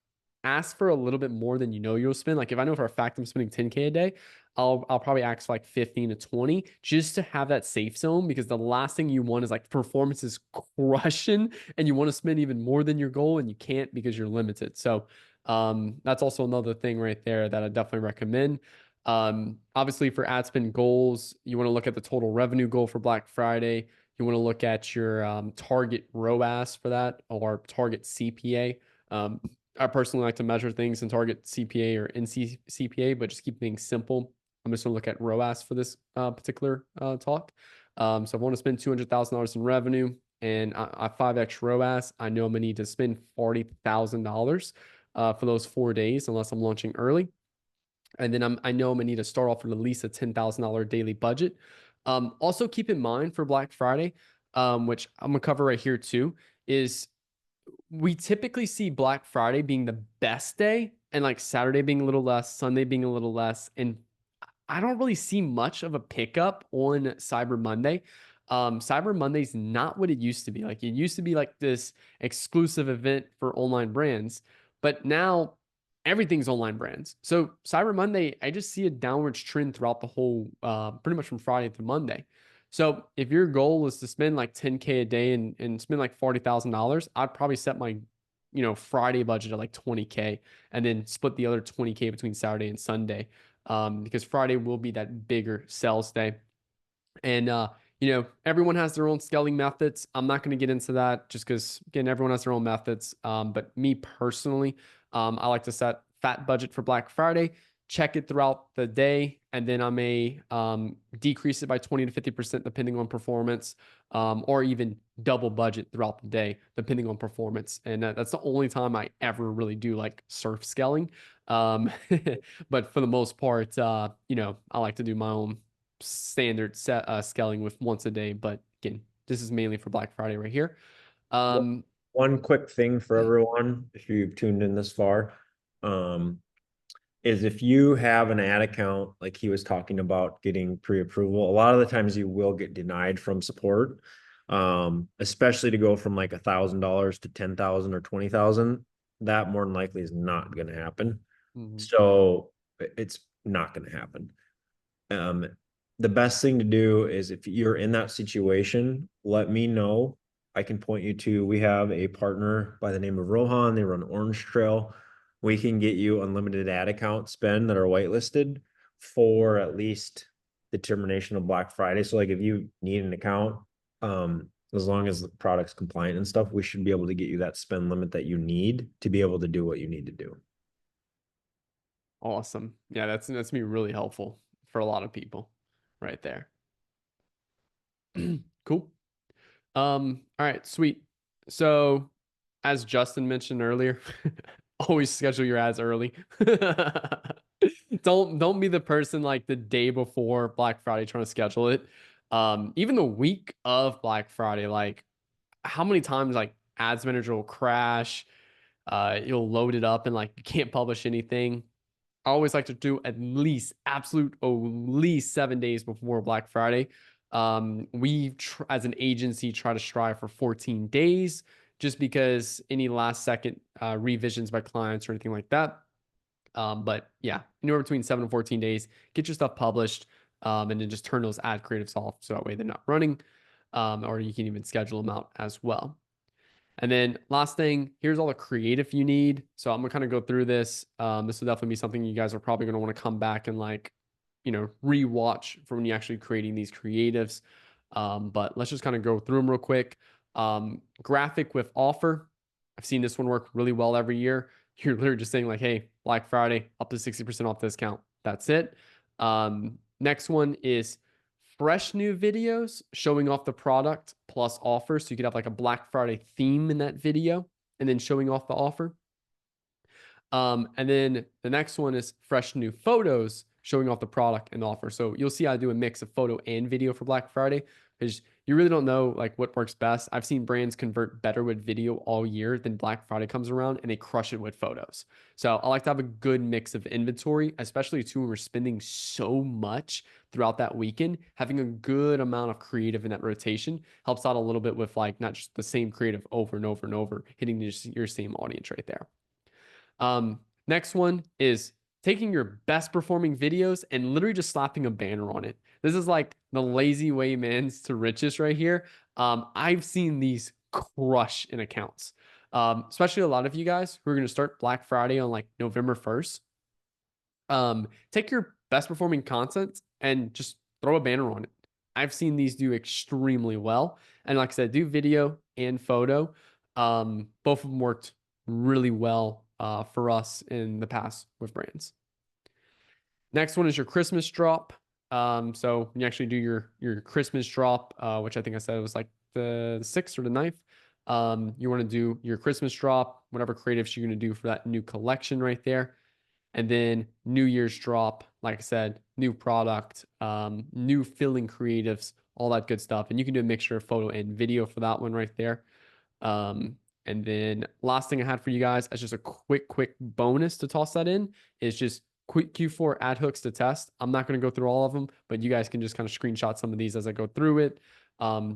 Speaker 2: ask for a little bit more than you'll spend. Like if I know for a fact I'm spending 10K a day, I'll probably ask for like 15 to 20 just to have that safe zone, because the last thing you want is like performance is crushing and you want to spend even more than your goal and you can't because you're limited. So that's also another thing right there that I definitely recommend. Obviously for ad spend goals, you want to look at the total revenue goal for Black Friday. You want to look at your target ROAS for that, or target CPA. I personally like to measure things in target CPA or NC CPA, but just keep things simple. I'm just going to look at ROAS for this particular talk. So if I want to spend $200,000 in revenue and I 5x ROAS, I know I'm going to need to spend $40,000 for those 4 days unless I'm launching early. And then I know I'm gonna need to start off with at least a $10,000 daily budget. Also keep in mind for Black Friday, which I'm gonna cover right here too, is we typically see Black Friday being the best day, and like Saturday being a little less, Sunday being a little less, and I don't really see much of a pickup on Cyber Monday. Cyber Monday's not what it used to be. Like it used to be like this exclusive event for online brands, but now everything's online brands. So Cyber Monday, I just see a downwards trend throughout the whole, pretty much from Friday to Monday. So if your goal is to spend like 10K a day and spend like $40,000, I'd probably set my, Friday budget at like 20K and then split the other 20K between Saturday and Sunday, because Friday will be that bigger sales day. And everyone has their own scaling methods. I'm not going to get into that just because again, everyone has their own methods. But me personally, I like to set fat budget for Black Friday, check it throughout the day, and then I may decrease it by 20 to 50% depending on performance, or even double budget throughout the day depending on performance. And that's the only time I ever really do like surf scaling. But for the most part, I like to do my own standard scaling with once a day. But again, this is mainly for Black Friday right here. Um,
Speaker 1: One quick thing for everyone, if you've tuned in this far, um, is if you have an ad account, like he was talking about getting pre-approval, a lot of the times you will get denied from support, especially to go from like $1,000 to 10,000 or 20,000. That more than likely is not going to happen.
Speaker 2: mhm.
Speaker 1: So it's not going to happen. Um, the best thing to do is if you're in that situation, let me know. I can point you to, we have a partner by the name of Rohan. They run Orange Trail. We can get you unlimited ad account spend that are whitelisted for at least the termination of Black Friday. So like if you need an account, as long as the product's compliant and stuff, we should be able to get you that spend limit that you need to be able to do what you need to do.
Speaker 2: Awesome. Yeah, that's gonna be really helpful for a lot of people right there. Cool. All right, sweet. So as Justin mentioned earlier, always schedule your ads early. Don't be the person like the day before Black Friday trying to schedule it. Even the week of Black Friday, like how many times like ads manager will crash, you'll load it up and like you can't publish anything. I always like to do at least at least 7 days before Black Friday. As an agency, try to strive for 14 days just because any last second revisions by clients or anything like that. But yeah, anywhere between 7 and 14 days, get your stuff published, and then just turn those ad creatives off so that way they're not running, or you can even schedule them out as well. And then last thing, here's all the creative you need. So I'm gonna kind of go through this. This will definitely be something you guys are probably gonna want to come back and like, rewatch for when you're actually creating these creatives. But let's just kind of go through them real quick. Graphic with offer. I've seen this one work really well every year. You're literally just saying like, hey, Black Friday, up to 60% off discount. That's it. Next one is fresh new videos showing off the product plus offers. So you could have like a Black Friday theme in that video and then showing off the offer. And then the next one is fresh new photos showing off the product and the offer. So you'll see I do a mix of photo and video for Black Friday because you really don't know like what works best. I've seen brands convert better with video all year than Black Friday comes around and they crush it with photos. So I like to have a good mix of inventory, especially too when we're spending so much throughout that weekend. Having a good amount of creative in that rotation helps out a little bit with like not just the same creative over and over and over, hitting your same audience right there. Next one is taking your best performing videos and literally just slapping a banner on it. This is like the lazy way man's to riches right here. I've seen these crush in accounts. Especially a lot of you guys who are going to start Black Friday on like November 1st. Take your best performing content and just throw a banner on it. I've seen these do extremely well. And like I said, do video and photo. Both of them worked really well for us in the past with brands. Next one is your Christmas drop. So when you actually do your Christmas drop, which I think I said it was like the 6th or the 9th, you want to do your Christmas drop, whatever creatives you're going to do for that new collection right there. And then New Year's drop, like I said, new product, new filling creatives, all that good stuff. And you can do a mixture of photo and video for that one right there. And then last thing I had for you guys as just a quick bonus to toss that in is just quick Q4 ad hooks to test. I'm not going to go through all of them, but you guys can just kind of screenshot some of these as I go through it.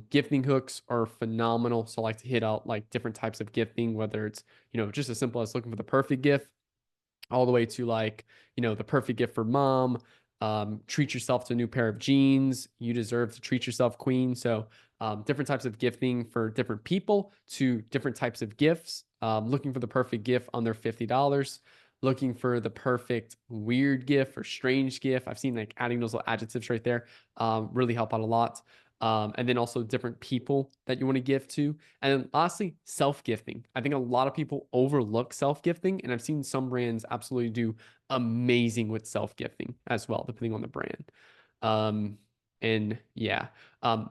Speaker 2: Gifting hooks are phenomenal. So I like to hit out like different types of gifting, whether it's, just as simple as looking for the perfect gift all the way to like, the perfect gift for mom. Treat yourself to a new pair of jeans. You deserve to treat yourself, queen. So, different types of gifting for different people to different types of gifts. Looking for the perfect gift under $50. Looking for the perfect weird gift or strange gift. I've seen like adding those little adjectives right there really help out a lot. And then also different people that you want to give to. And then lastly, self gifting. I think a lot of people overlook self gifting, and I've seen some brands absolutely do amazing with self gifting as well, depending on the brand. And yeah,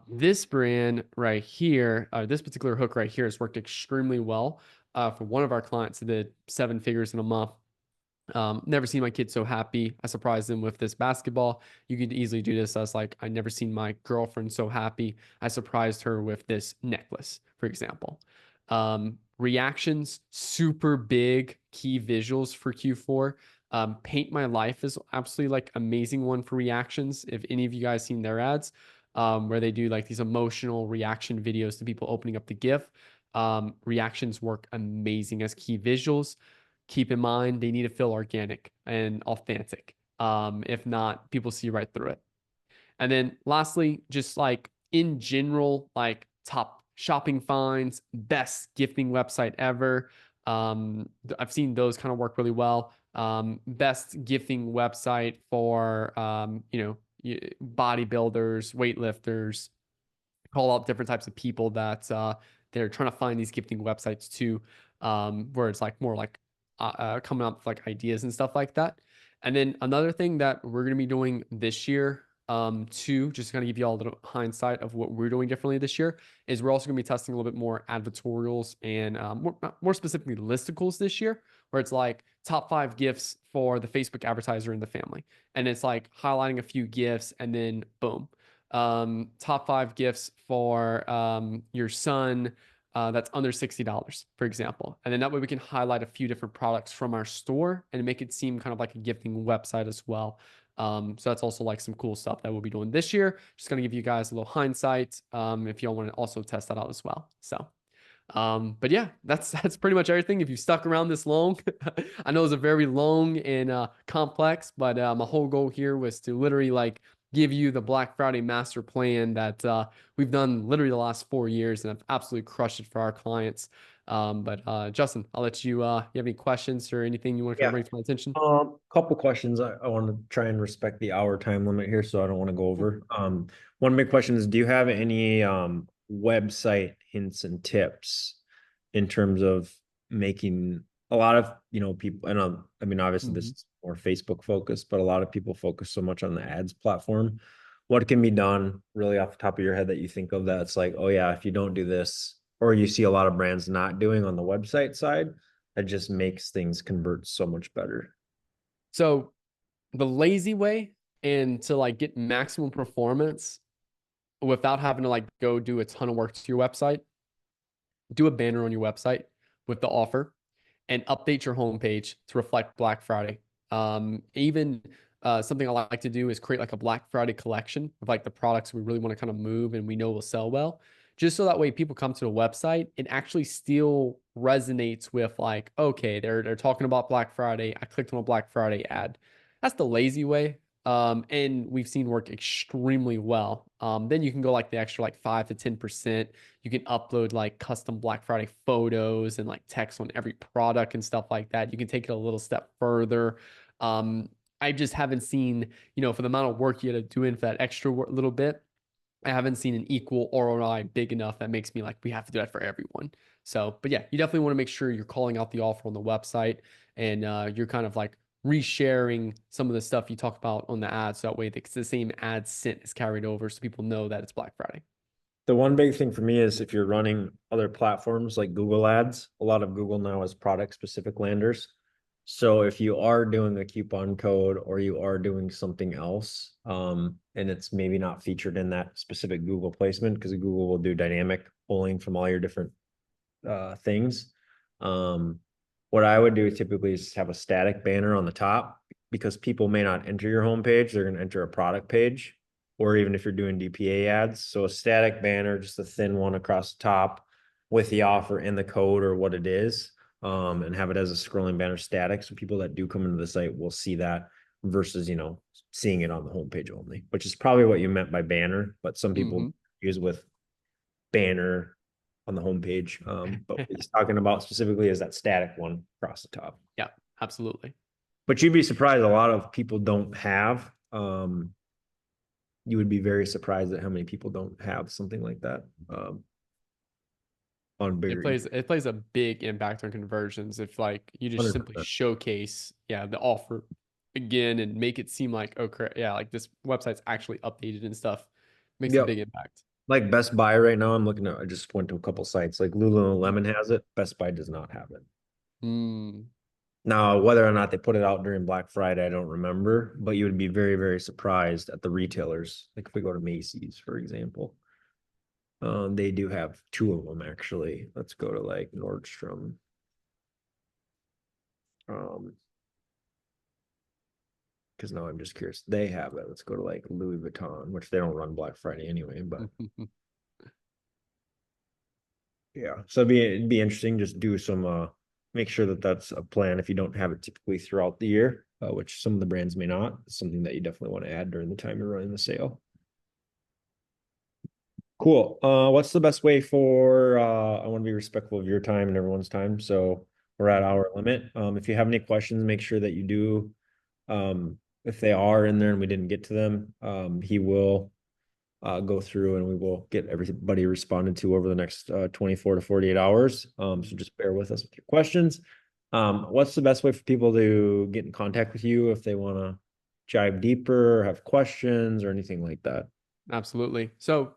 Speaker 2: this brand right here, this particular hook right here has worked extremely well for one of our clients that did 7 figures in a month. Never seen my kids so happy. I surprised them with this basketball. You could easily do this as like, I never seen my girlfriend so happy. I surprised her with this necklace, for example. Reactions, super big key visuals for Q4. Paint My Life is absolutely like amazing one for reactions. If any of you guys seen their ads, where they do like these emotional reaction videos to people opening up the gift. Reactions work amazing as key visuals. Keep in mind they need to feel organic and authentic. If not, people see right through it. And then lastly, just like in general, like top shopping finds, best gifting website ever. I've seen those kind of work really well. Best gifting website for bodybuilders, weightlifters, call out different types of people that they're trying to find these gifting websites too, where it's like more like coming up with like ideas and stuff like that. And then another thing that we're going to be doing this year, too, just to kind of give you all a little hindsight of what we're doing differently this year, is we're also going to be testing a little bit more advertorials and more specifically listicles this year, where it's like top 5 gifts for the Facebook advertiser in the family. And it's like highlighting a few gifts and then boom. Top 5 gifts for your son that's under $60, for example. And then that way we can highlight a few different products from our store and make it seem kind of like a gifting website as well. So that's also like some cool stuff that we'll be doing this year. Just gonna give you guys a little hindsight if y'all want to also test that out as well. So but yeah, that's pretty much everything. If you stuck around this long, I know it's a very long and complex, but my whole goal here was to literally like give you the Black Friday master plan that we've done literally the last 4 years, and I've absolutely crushed it for our clients. But Justin, I'll let you. You have any questions or anything you want to kind of
Speaker 1: Yeah.
Speaker 2: bring to my attention?
Speaker 1: Couple questions. I want to try and respect the hour time limit here, so I don't want to go over. One big question is, do you have any website hints and tips in terms of making a lot of, people, and I mean, obviously this
Speaker 2: Mhm.
Speaker 1: is more Facebook focused, but a lot of people focus so much on the ads platform. What can be done really off the top of your head that you think of that's like, oh yeah, if you don't do this, or you see a lot of brands not doing on the website side, that just makes things convert so much better.
Speaker 2: So the lazy way and to like get maximum performance without having to like go do a ton of work to your website, do a banner on your website with the offer and update your homepage to reflect Black Friday. Even something I like to do is create like a Black Friday collection of like the products we really want to kind of move and we know will sell well. Just so that way people come to the website, it actually still resonates with like, okay, they're talking about Black Friday. I clicked on a Black Friday ad. That's the lazy way. And we've seen work extremely well. Then you can go like the extra like 5 to 10%. You can upload like custom Black Friday photos and like text on every product and stuff like that. You can take it a little step further. Um, I just haven't seen, for the amount of work you had to do in for that extra little bit, I haven't seen an equal ROI big enough that makes me like, we have to do that for everyone. So, but yeah, you definitely want to make sure you're calling out the offer on the website and you're kind of like resharing some of the stuff you talk about on the ads. So that way the same ad sent is carried over so people know that it's Black Friday.
Speaker 1: The one big thing for me is if you're running other platforms like Google Ads, a lot of Google now has product specific landers. So if you are doing a coupon code or you are doing something else, and it's maybe not featured in that specific Google placement, because Google will do dynamic pulling from all your different things. Um, what I would do typically is have a static banner on the top because people may not enter your homepage, they're going to enter a product page, or even if you're doing DPA ads. So a static banner, just a thin one across the top with the offer and the code or what it is, and have it as a scrolling banner static. So people that do come into the site will see that versus, seeing it on the homepage only, which is probably what you meant by banner, but some people
Speaker 2: Hmm.
Speaker 1: use with banner on the homepage. But what he's talking about specifically is that static one across the top.
Speaker 2: Yeah, absolutely.
Speaker 1: But you'd be surprised, a lot of people don't have. You would be very surprised at how many people don't have something like that on
Speaker 2: It
Speaker 1: bigger.
Speaker 2: plays it plays a big impact on conversions if like you just simply
Speaker 1: 100%.
Speaker 2: showcase the offer again and make it seem like yeah, like this website's actually updated and stuff. Makes a
Speaker 1: Yep.
Speaker 2: big impact.
Speaker 1: Like Best Buy right now, I'm looking at. I just went to a couple sites. Like Lululemon has it. Best Buy does not have it.
Speaker 2: Mm,
Speaker 1: Now, whether or not they put it out during Black Friday, I don't remember. But you would be very, very surprised at the retailers. Like if we go to Macy's, for example. They do have two of them actually. Let's go to like Nordstrom. Um, because now I'm just curious. They have it. Let's go to like Louis Vuitton, which they don't run Black Friday anyway. But yeah, so it'd be interesting. Just do some make sure that that's a plan if you don't have it typically throughout the year, which some of the brands may not. It's something that you definitely want to add during the time you're running the sale. Cool. What's the best way for I want to be respectful of your time and everyone's time. So we're at our limit. If you have any questions, make sure that you do. If they are in there and we didn't get to them, he will go through and we will get everybody responded to over the next 24 to 48 hours. So just bear with us with your questions. What's the best way for people to get in contact with you if they want to dive deeper, have questions or anything like that?
Speaker 2: Absolutely. So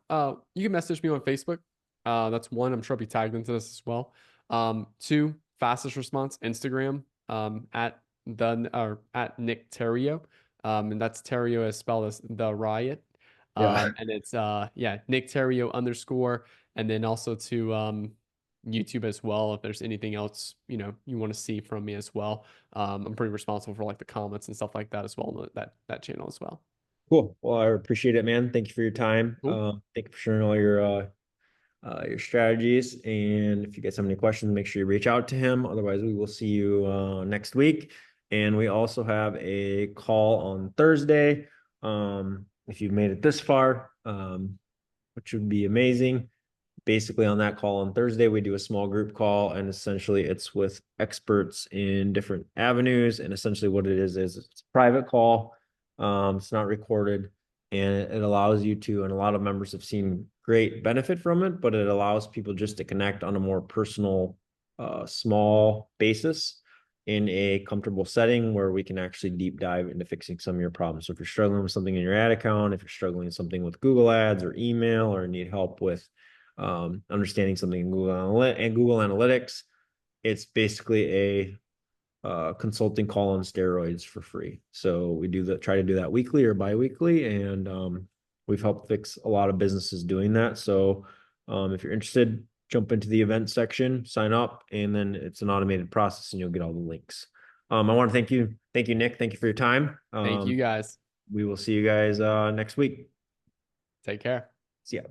Speaker 2: you can message me on Facebook. That's one. I'm sure I'll be tagged into this as well. Two, fastest response, Instagram, at Nick Terrio. And that's Terrio as spelled as the riot.
Speaker 1: Yeah.
Speaker 2: And it's Nick Terrio _, and then also to YouTube as well. If there's anything else, you want to see from me as well. I'm pretty responsible for like the comments and stuff like that as well on that channel as well.
Speaker 1: Cool. Well, I appreciate it, man. Thank you for your time.
Speaker 2: Cool.
Speaker 1: Thank you for sharing all your strategies. And if you guys have any questions, make sure you reach out to him. Otherwise, we will see you next week. And we also have a call on Thursday. If you've made it this far, which would be amazing. Basically, on that call on Thursday, we do a small group call, and essentially it's with experts in different avenues. And essentially, what it is it's a private call. It's not recorded, and it allows you to, and a lot of members have seen great benefit from it, but it allows people just to connect on a more personal, small basis in a comfortable setting where we can actually deep dive into fixing some of your problems. So if you're struggling with something in your ad account, if you're struggling with something with Google Ads or email, or need help with understanding something in Google Analytics, it's basically a consulting call on steroids for free. So we try to do that weekly or bi-weekly, and we've helped fix a lot of businesses doing that. So if you're interested, jump into the event section, sign up, and then it's an automated process and you'll get all the links. I want to thank you. Thank you, Nick. Thank you for your time.
Speaker 2: Thank you guys.
Speaker 1: We will see you guys next week.
Speaker 2: Take care.
Speaker 1: See ya.